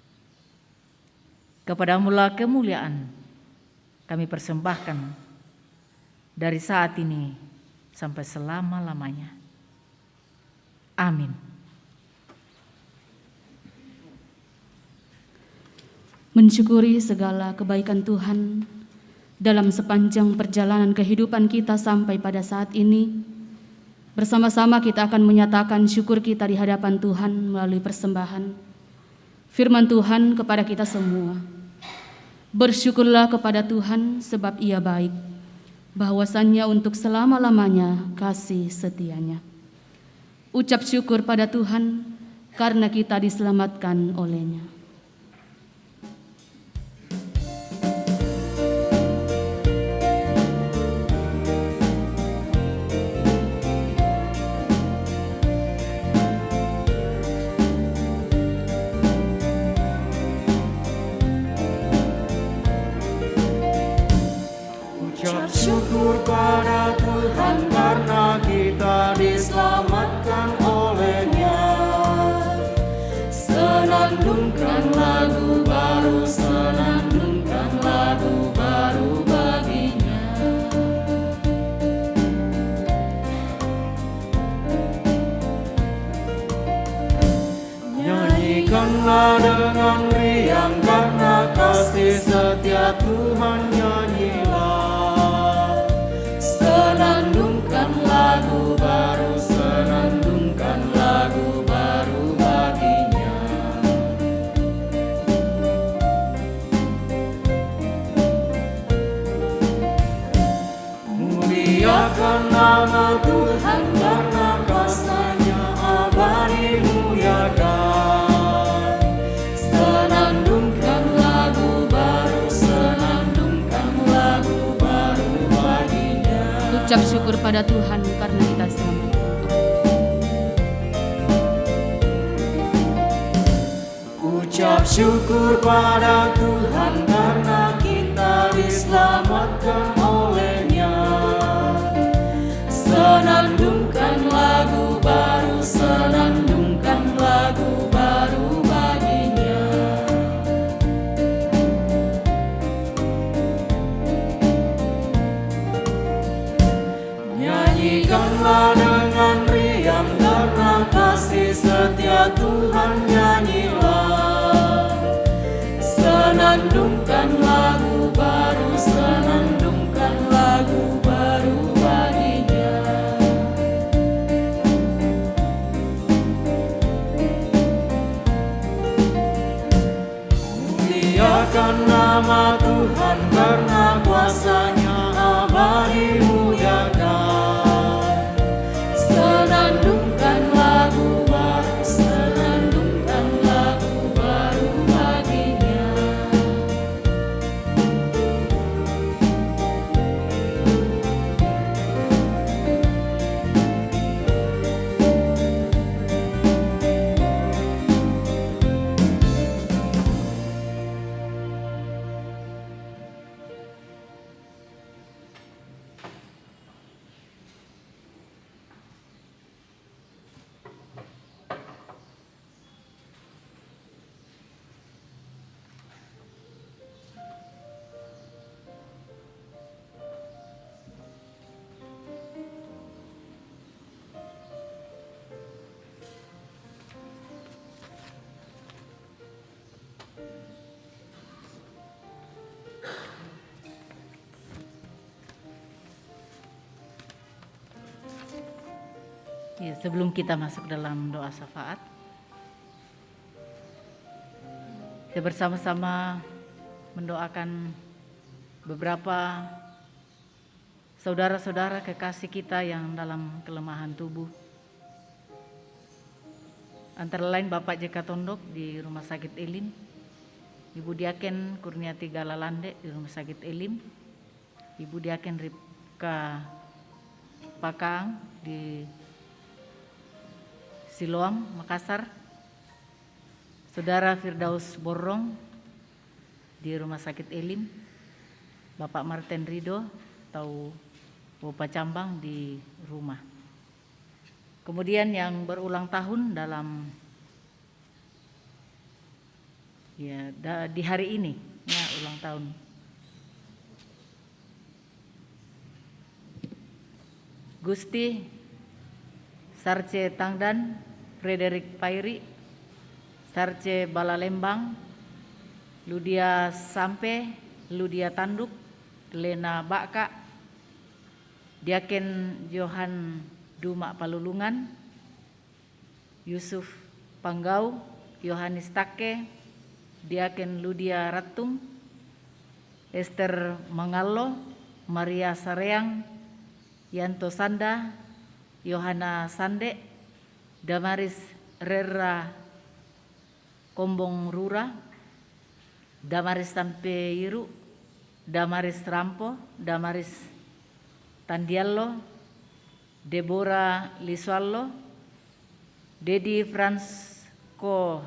Kepadamu-lah kemuliaan kami persembahkan dari saat ini sampai selama-lamanya. Amin. Mensyukuri segala kebaikan Tuhan dalam sepanjang perjalanan kehidupan kita sampai pada saat ini, bersama-sama kita akan menyatakan syukur kita di hadapan Tuhan melalui persembahan firman Tuhan kepada kita semua. Bersyukurlah kepada Tuhan sebab Ia baik, bahwasannya untuk selama-lamanya kasih setianya. Ucap syukur pada Tuhan karena kita diselamatkan oleh-Nya. Ucap syukur pada Tuhan karena kita diselamatkan oleh-Nya. Senandungkan lagu baru, senandungkan lagu baru bagi-Nya. Nyanyikanlah dengan riang karena kasih setia Tuhan, nyanyilah. Senandungkan lagu baru, senandungkan lagu baru bagi-Nya. Muliakan nama Tuhan karena kasih-Nya abadi muliakan. Senandungkan lagu baru, senandungkan lagu baru bagi-Nya. Ucap syukur pada Tuhan karena kita selamat. Ucap syukur pada Tuhan karena kita diselamatkan oleh-Nya. Senandungkan lagu baru, senandungkan lagu baru bagi-Nya. Nyanyikanlah dengan riang karena kasih setia Tuhan, nyanyilah. Senandungkan senandungkan lagu baru, senandungkan lagu baru baginya. Muliakan nama Tuhan karena kuasa-Nya abadi muliakan. Senandungkan lagu baru, senandungkan lagu baru baginya. Ya, sebelum kita masuk dalam doa syafaat, kita bersama-sama mendoakan beberapa saudara-saudara kekasih kita yang dalam kelemahan tubuh. Antara lain Bapak J.K. Tondok di Rumah Sakit Elim, Ibu Diaken Kurniati Galalande di Rumah Sakit Elim, Ibu Diaken Ripka Pakang di Siloam, Makassar, Saudara Firdaus Borong di Rumah Sakit Elim, Bapak Martin Rido atau Bapak Cambang di rumah. Kemudian yang berulang tahun dalam di hari ini, ya ulang tahun. Gusti Sarce Tangdan, Frederick Pairi, Sarce Balalembang, Ludia Sampe, Ludia Tanduk, Lena Baka, Diaken Johan Duma Palulungan, Yusuf Panggau, Yohanes Take, Diaken Ludia Ratung, Esther Mangallo, Maria Sareang, Yanto Sanda, Yohana Sande, Damaris Rera Kombong Rura, Damaris Tampeiru, Damaris Rampo, Damaris Tandiallo, Deborah Lisuallo, Dedi Fransko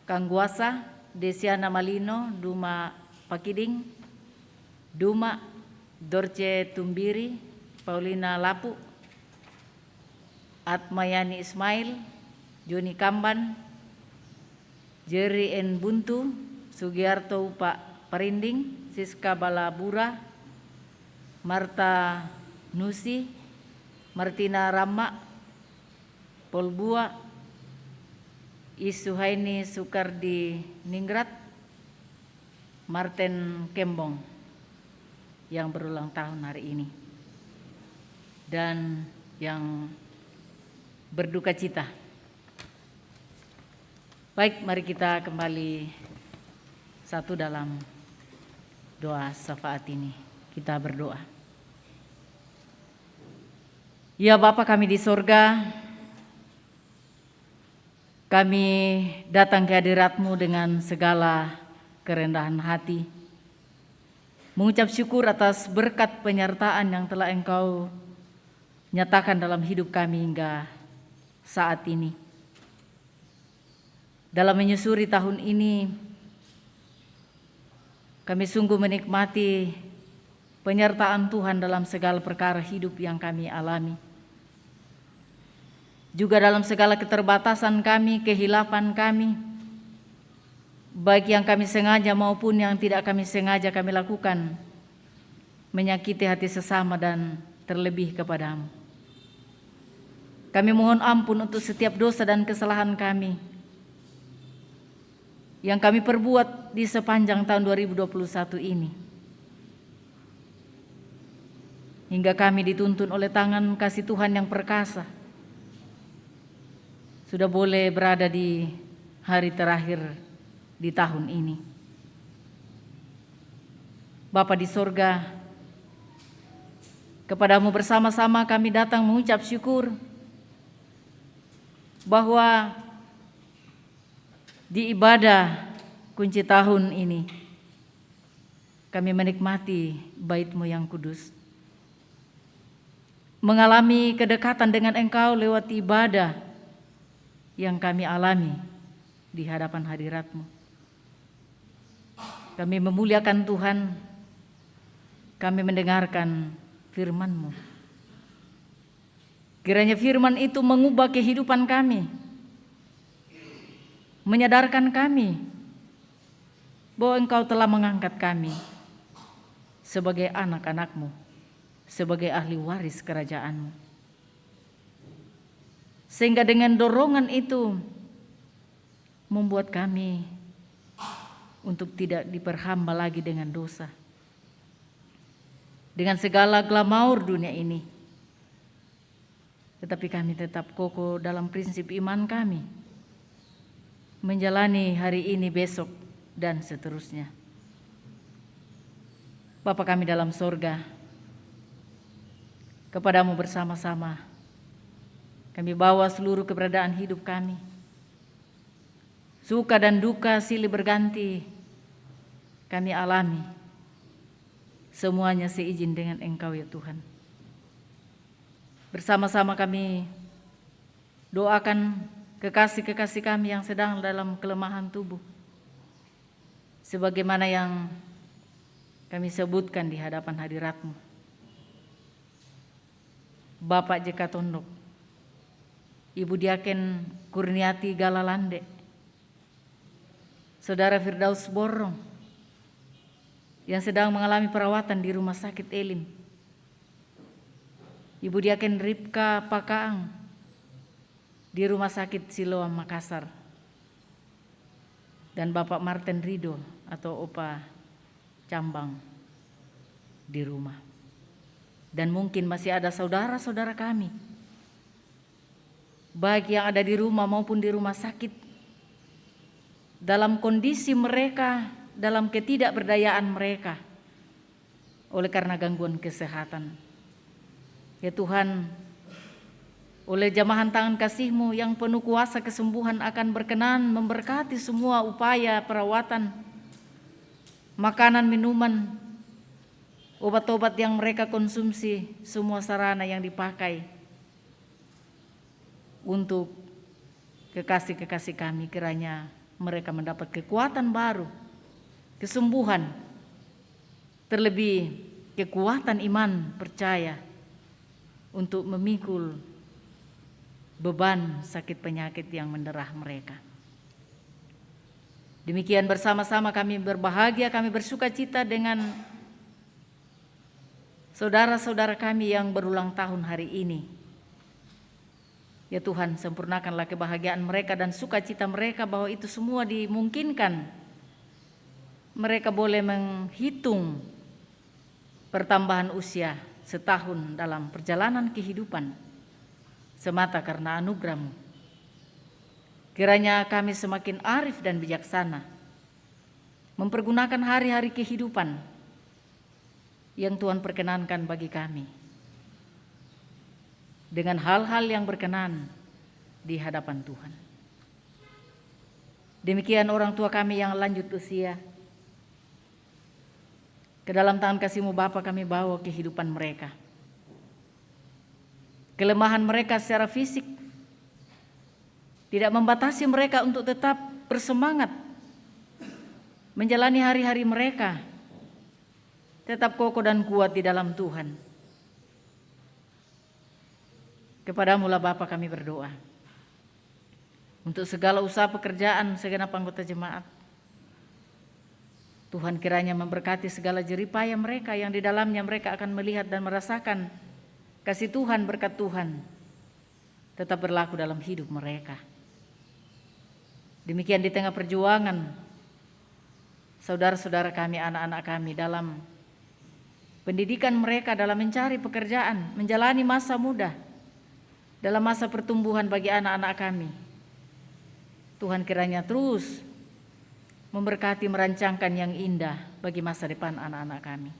Kangguasa, Desiana Malino, Duma Pakiding, Duma Dorce Tumbiri, Paulina Lapu, Atmayani Ismail, Joni Kamban, Jerry N. Buntu, Sugiarto Pak Parinding, Siska Balabura, Marta Nusi, Martina Rama, Polbua, Isuhaini Sukardi Ningrat, Martin Kembong yang berulang tahun hari ini. Dan yang berduka cita. Baik, mari kita kembali satu dalam doa syafaat ini. Kita berdoa. Ya Bapa kami di sorga, kami datang ke hadirat-Mu dengan segala kerendahan hati, mengucap syukur atas berkat penyertaan yang telah Engkau nyatakan dalam hidup kami hingga saat ini. Dalam menyusuri tahun ini, kami sungguh menikmati penyertaan Tuhan dalam segala perkara hidup yang kami alami. Juga dalam segala keterbatasan kami, kehilapan kami, baik yang kami sengaja maupun yang tidak kami sengaja kami lakukan, menyakiti hati sesama dan terlebih kepadamu. Kami mohon ampun untuk setiap dosa dan kesalahan kami. yang kami perbuat di sepanjang tahun 2021 ini. Hingga kami dituntun oleh tangan kasih Tuhan yang perkasa, sudah boleh berada di hari terakhir di tahun ini. Bapa di sorga, kepadamu bersama-sama kami datang mengucap syukur bahwa di ibadah kunci tahun ini kami menikmati bait-Mu yang kudus, mengalami kedekatan dengan Engkau lewat ibadah yang kami alami di hadapan hadirat-Mu. Kami memuliakan Tuhan, kami mendengarkan firman-Mu. Kiranya firman itu mengubah kehidupan kami, menyadarkan kami bahwa Engkau telah mengangkat kami sebagai anak-anak-Mu, sebagai ahli waris kerajaan-Mu. Sehingga dengan dorongan itu membuat kami untuk tidak diperhamba lagi dengan dosa, dengan segala glamaur dunia ini. Tetapi kami tetap kokoh dalam prinsip iman kami, menjalani hari ini, besok, dan seterusnya. Bapa kami dalam sorga, kepadamu bersama-sama kami bawa seluruh keberadaan hidup kami. Suka dan duka silih berganti kami alami, semuanya seizin dengan Engkau ya Tuhan. Bersama-sama kami doakan kekasih-kekasih kami yang sedang dalam kelemahan tubuh, sebagaimana yang kami sebutkan di hadapan hadirat-Mu. Bapak Jeka Tondok, Ibu Diaken Kurniati Galalande, Saudara Firdaus Borong yang sedang mengalami perawatan di Rumah Sakit Elim, Ibu Diaken Ripka Pakaang di Rumah Sakit Siloam Makassar, dan Bapak Martin Rido atau Opa Cambang di rumah. Dan mungkin masih ada saudara-saudara kami, baik yang ada di rumah maupun di rumah sakit, dalam kondisi mereka, dalam ketidakberdayaan mereka oleh karena gangguan kesehatan. Ya Tuhan, oleh jamahan tangan kasih-Mu yang penuh kuasa kesembuhan akan berkenan memberkati semua upaya perawatan, makanan, minuman, obat-obat yang mereka konsumsi, semua sarana yang dipakai untuk kekasih-kekasih kami, kiranya mereka mendapat kekuatan baru, kesembuhan, terlebih kekuatan iman percaya untuk memikul beban sakit penyakit yang menderah mereka. Demikian bersama-sama kami berbahagia, kami bersuka cita dengan saudara-saudara kami yang berulang tahun hari ini. Ya Tuhan, sempurnakanlah kebahagiaan mereka dan sukacita mereka bahwa itu semua dimungkinkan. Mereka boleh menghitung pertambahan usia setahun dalam perjalanan kehidupan semata karena anugerah-Mu. Kiranya kami semakin arif dan bijaksana mempergunakan hari-hari kehidupan yang Tuhan perkenankan bagi kami dengan hal-hal yang berkenan di hadapan Tuhan. Demikian orang tua kami yang lanjut usia, ke dalam tangan kasih-Mu Bapa kami bawa kehidupan mereka. Kelemahan mereka secara fisik tidak membatasi mereka untuk tetap bersemangat menjalani hari-hari mereka, tetap kokoh dan kuat di dalam Tuhan. Kepadamu lah Bapa kami berdoa untuk segala usaha pekerjaan segenap anggota jemaat. Tuhan kiranya memberkati segala jeripaya mereka yang di dalamnya mereka akan melihat dan merasakan kasih Tuhan, berkat Tuhan tetap berlaku dalam hidup mereka. Demikian di tengah perjuangan saudara-saudara kami, anak-anak kami dalam pendidikan mereka, dalam mencari pekerjaan, menjalani masa muda, dalam masa pertumbuhan bagi anak-anak kami. Tuhan kiranya terus memberkati, merancangkan yang indah bagi masa depan anak-anak kami.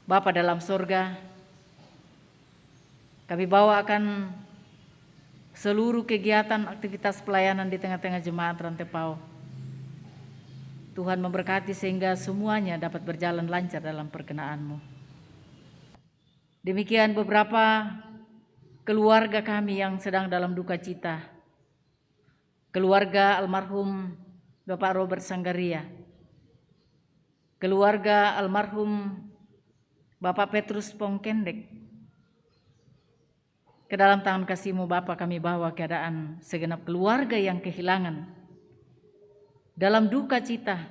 Bapa dalam sorga, kami bawakan seluruh kegiatan aktivitas pelayanan di tengah-tengah jemaat Rantepao. Tuhan memberkati sehingga semuanya dapat berjalan lancar dalam perkenan-Mu. Demikian beberapa keluarga kami yang sedang dalam duka cita. Keluarga almarhum Bapak Robert Sanggaria. Keluarga almarhum Bapak Petrus Pongkendek. Ke dalam tangan kasih-Mu Bapa kami bawa keadaan segenap keluarga yang kehilangan, dalam duka cita,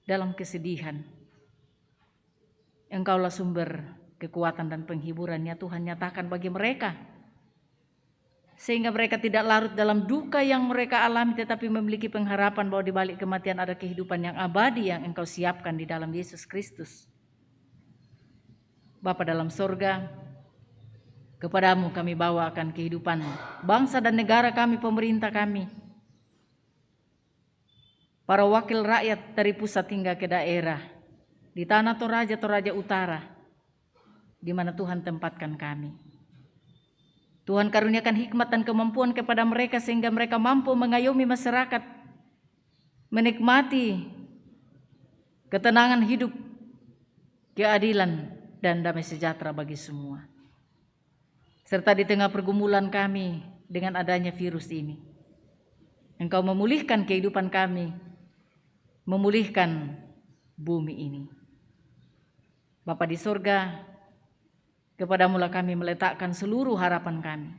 dalam kesedihan. Engkaulah sumber kekuatan dan penghiburannya, Tuhan nyatakan bagi mereka, sehingga mereka tidak larut dalam duka yang mereka alami, tetapi memiliki pengharapan bahwa di balik kematian ada kehidupan yang abadi yang Engkau siapkan di dalam Yesus Kristus. Bapa dalam sorga, kepadamu kami bawakan kehidupan bangsa dan negara kami, pemerintah kami, para wakil rakyat dari pusat hingga ke daerah, di tanah Toraja Utara, di mana Tuhan tempatkan kami. Tuhan karuniakan hikmat dan kemampuan kepada mereka sehingga mereka mampu mengayomi masyarakat, menikmati ketenangan hidup, keadilan, dan damai sejahtera bagi semua. Serta di tengah pergumulan kami dengan adanya virus ini, Engkau memulihkan kehidupan kami, memulihkan bumi ini. Bapa di sorga, kepadamu lah kami meletakkan seluruh harapan kami,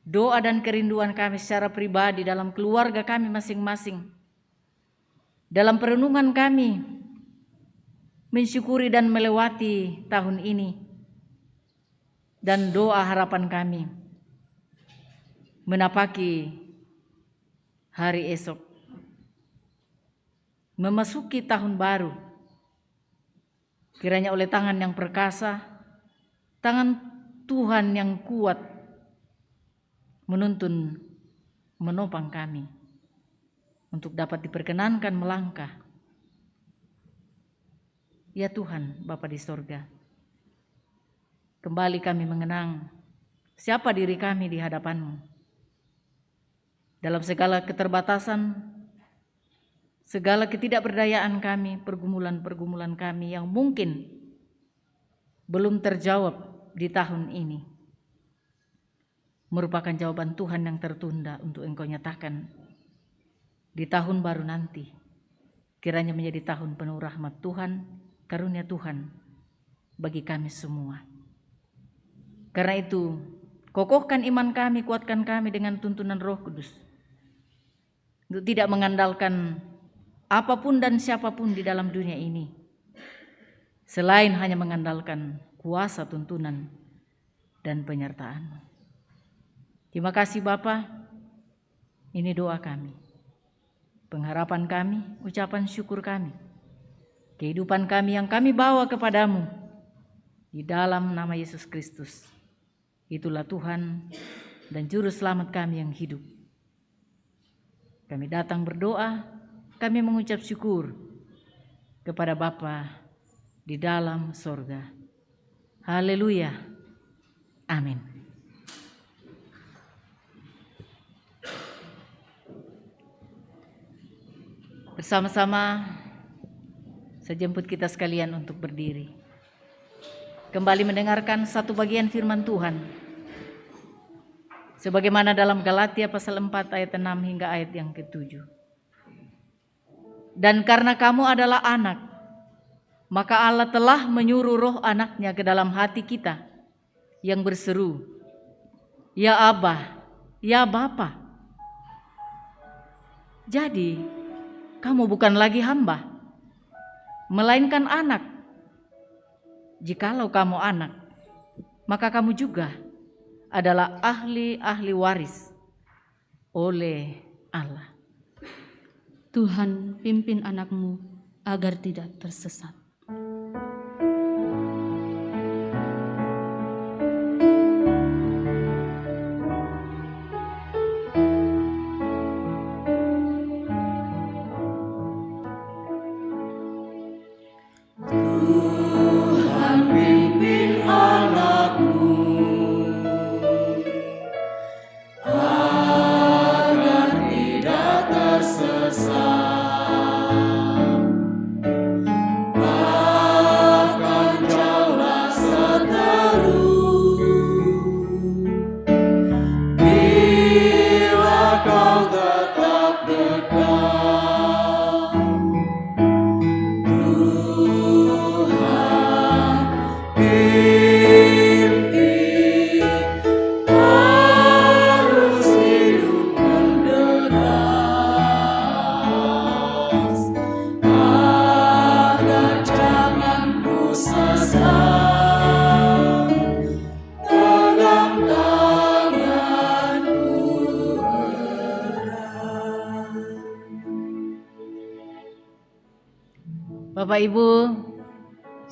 doa dan kerinduan kami secara pribadi, dalam keluarga kami masing-masing, dalam perenungan kami mensyukuri dan melewati tahun ini, dan doa harapan kami menapaki hari esok, memasuki tahun baru. Kiranya oleh tangan yang perkasa, tangan Tuhan yang kuat menuntun, menopang kami untuk dapat diperkenankan melangkah. Ya Tuhan, Bapa di sorga, kembali kami mengenang siapa diri kami di hadapan-Mu. Dalam segala keterbatasan, segala ketidakberdayaan kami, pergumulan-pergumulan kami yang mungkin belum terjawab di tahun ini, merupakan jawaban Tuhan yang tertunda untuk Engkau nyatakan di tahun baru nanti. Kiranya menjadi tahun penuh rahmat Tuhan, karunia Tuhan bagi kami semua. Karena itu, kokohkan iman kami, kuatkan kami dengan tuntunan Roh Kudus, untuk tidak mengandalkan apapun dan siapapun di dalam dunia ini, selain hanya mengandalkan kuasa tuntunan dan penyertaan-Mu. Terima kasih Bapa, ini doa kami, pengharapan kami, ucapan syukur kami, kehidupan kami yang kami bawa kepadamu di dalam nama Yesus Kristus. Itulah Tuhan dan Juru Selamat kami yang hidup. Kami datang berdoa, kami mengucap syukur kepada Bapa di dalam sorga. Haleluya. Amin. Bersama-sama saya jemput kita sekalian untuk berdiri, kembali mendengarkan satu bagian firman Tuhan, sebagaimana dalam Galatia pasal 4 ayat 6 hingga ayat yang ke-7. Dan karena kamu adalah anak, maka Allah telah menyuruh roh anaknya ke dalam hati kita yang berseru, Ya Abba, ya Bapa. Jadi kamu bukan lagi hamba, melainkan anak. Jikalau kamu anak, maka kamu juga adalah ahli-ahli waris oleh Allah. Tuhan, pimpin anak-Mu agar tidak tersesat. Tuhan pimpin anak-Mu agar tidak tersesat, bahkan jauhlah seteru. Bila Kau tetap dekat, Tuhan pimpin arus hidup menderas, agar jangan ku sesat, pegang tanganku erat. Bapak Ibu,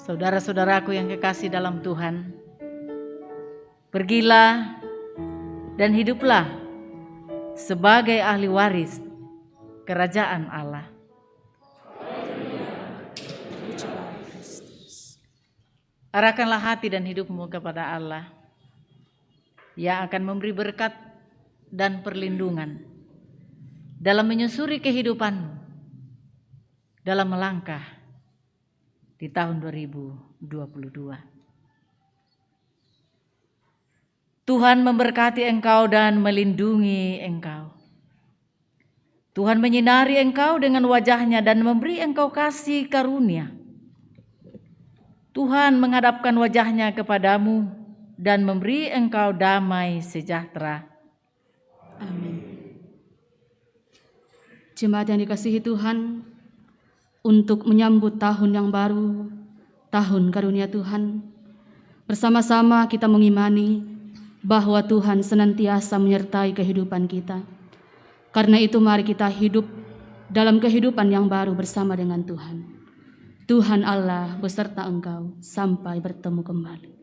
saudara-saudaraku yang kekasih dalam Tuhan, pergilah dan hiduplah sebagai ahli waris kerajaan Allah. Arahkanlah hati dan hidupmu kepada Allah yang akan memberi berkat dan perlindungan dalam menyusuri kehidupanmu dalam melangkah di tahun 2022. Tuhan memberkati engkau dan melindungi engkau. Tuhan menyinari engkau dengan wajah-Nya dan memberi engkau kasih karunia. Tuhan menghadapkan wajah-Nya kepadamu dan memberi engkau damai sejahtera. Amin. Jemaat yang dikasihi Tuhan, untuk menyambut tahun yang baru, tahun karunia Tuhan, bersama-sama kita mengimani bahwa Tuhan senantiasa menyertai kehidupan kita. Karena itu mari kita hidup dalam kehidupan yang baru bersama dengan Tuhan. Tuhan Allah beserta engkau sampai bertemu kembali.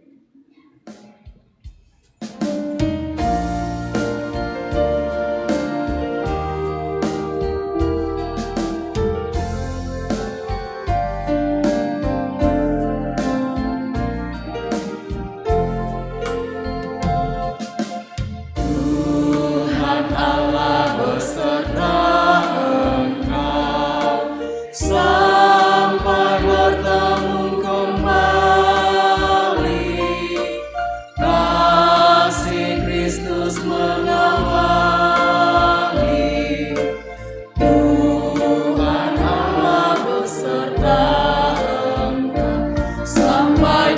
Tuhan Allah beserta engkau sampai bertemu kembali. Kasih Kristus mengawali. Tuhan Allah beserta engkau sampai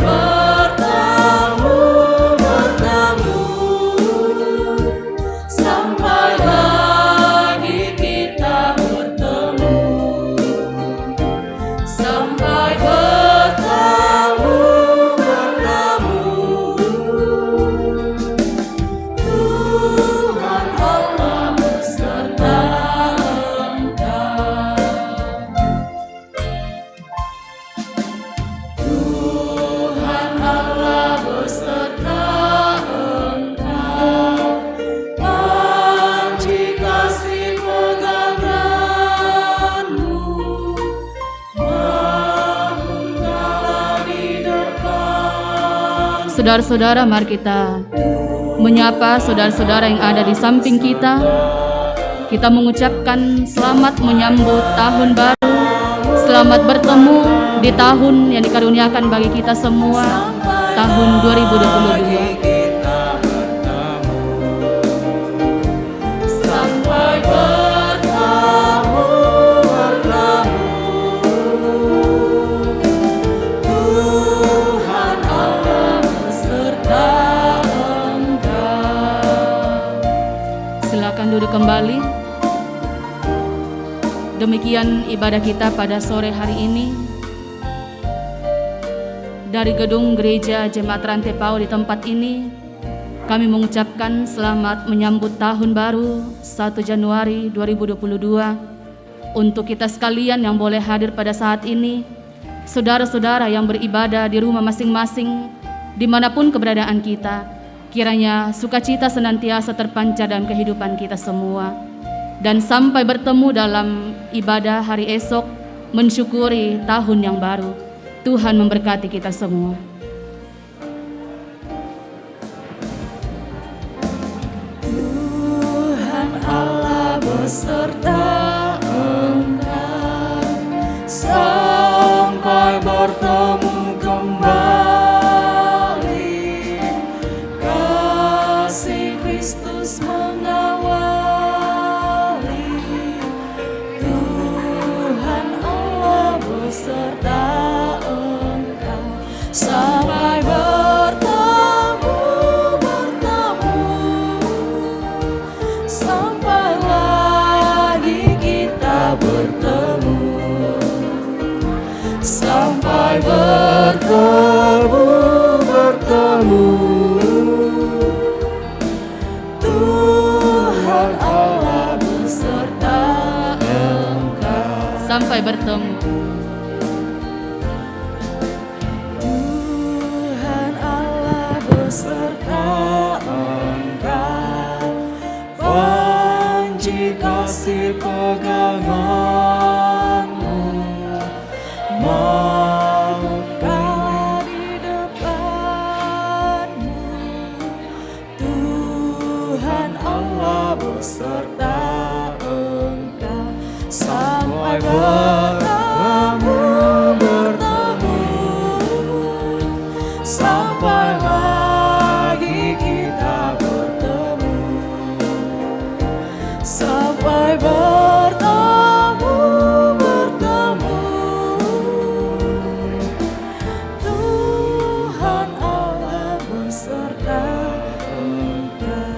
sampai lagi kita bertemu, sampai bertemu. Tuhan Allah beserta engkau. Tuhan Allah beserta engkau. Panci kasih peganganmu, membungkala di depan. Saudara-saudara, mari kita menyapa saudara-saudara yang ada di samping kita. Kita mengucapkan selamat menyambut tahun baru. Selamat bertemu di tahun yang dikaruniakan bagi kita semua, tahun 2022. Sampai bertemu. Tuhan Allah beserta engkau. Silakan duduk kembali. Demikian ibadah kita pada sore hari ini. Dari gedung gereja Jemaat Rantai Paul di tempat ini, kami mengucapkan selamat menyambut tahun baru 1 Januari 2022 Untuk kita sekalian yang boleh hadir pada saat ini, saudara-saudara yang beribadah di rumah masing-masing, dimanapun keberadaan kita, kiranya sukacita senantiasa terpancar dalam kehidupan kita semua. Dan sampai bertemu dalam ibadah hari esok, mensyukuri tahun yang baru. Tuhan memberkati kita semua. Tuhan Allah beserta engkau sampai bertemu kembali. Kasih Kristus mengawali. Tuhan Allah beserta engkau sampai sampai lagi kita bertemu, sampai bertemu. Tuhan Allah beserta engkau. Sampai bertemu. Tuhan Allah beserta engkau. Panji kasih peganganmu, maut kalah di depanmu. Tuhan Allah beserta engkau sampai bertemu, sampai lagi kita bertemu, sampai bertemu. Tuhan Allah beserta engkau.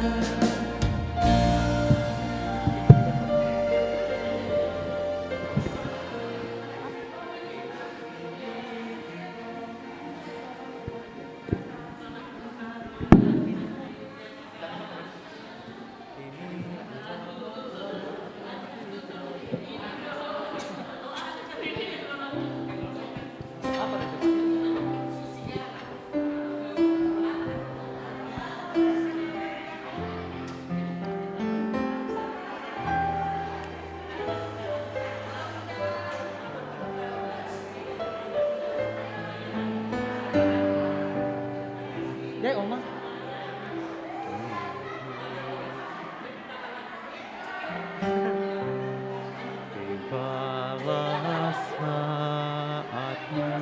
Tibalah saatnya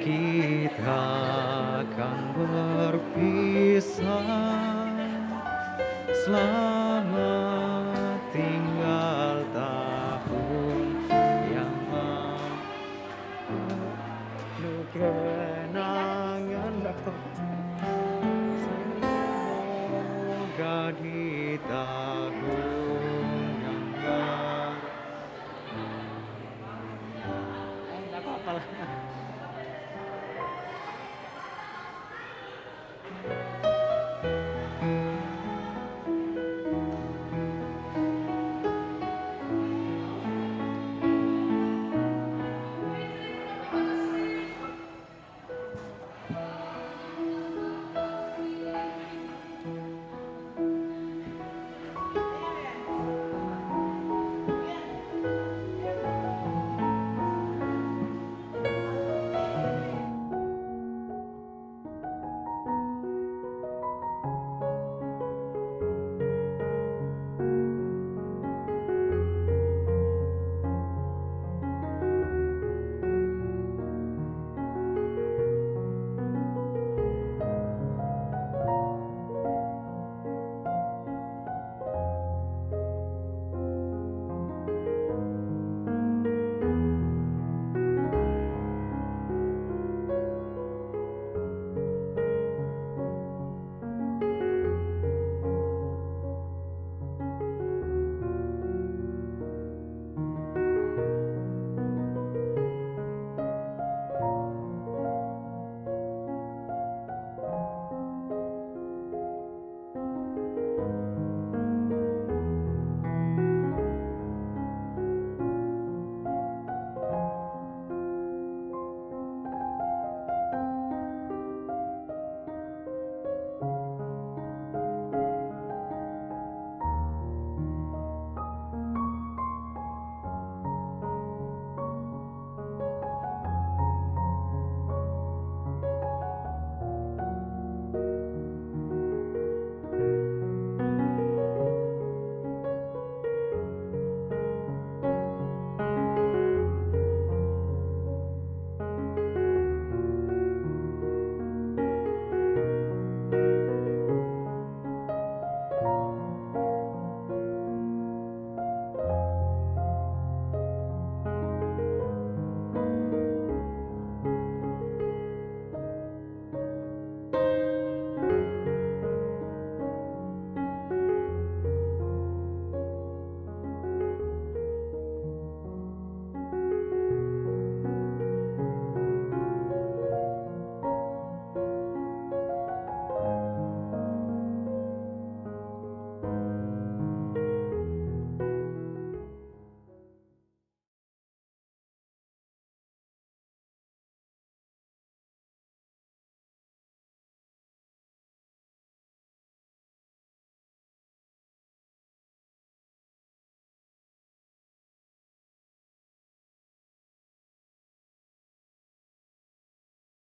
kita akan berpisah.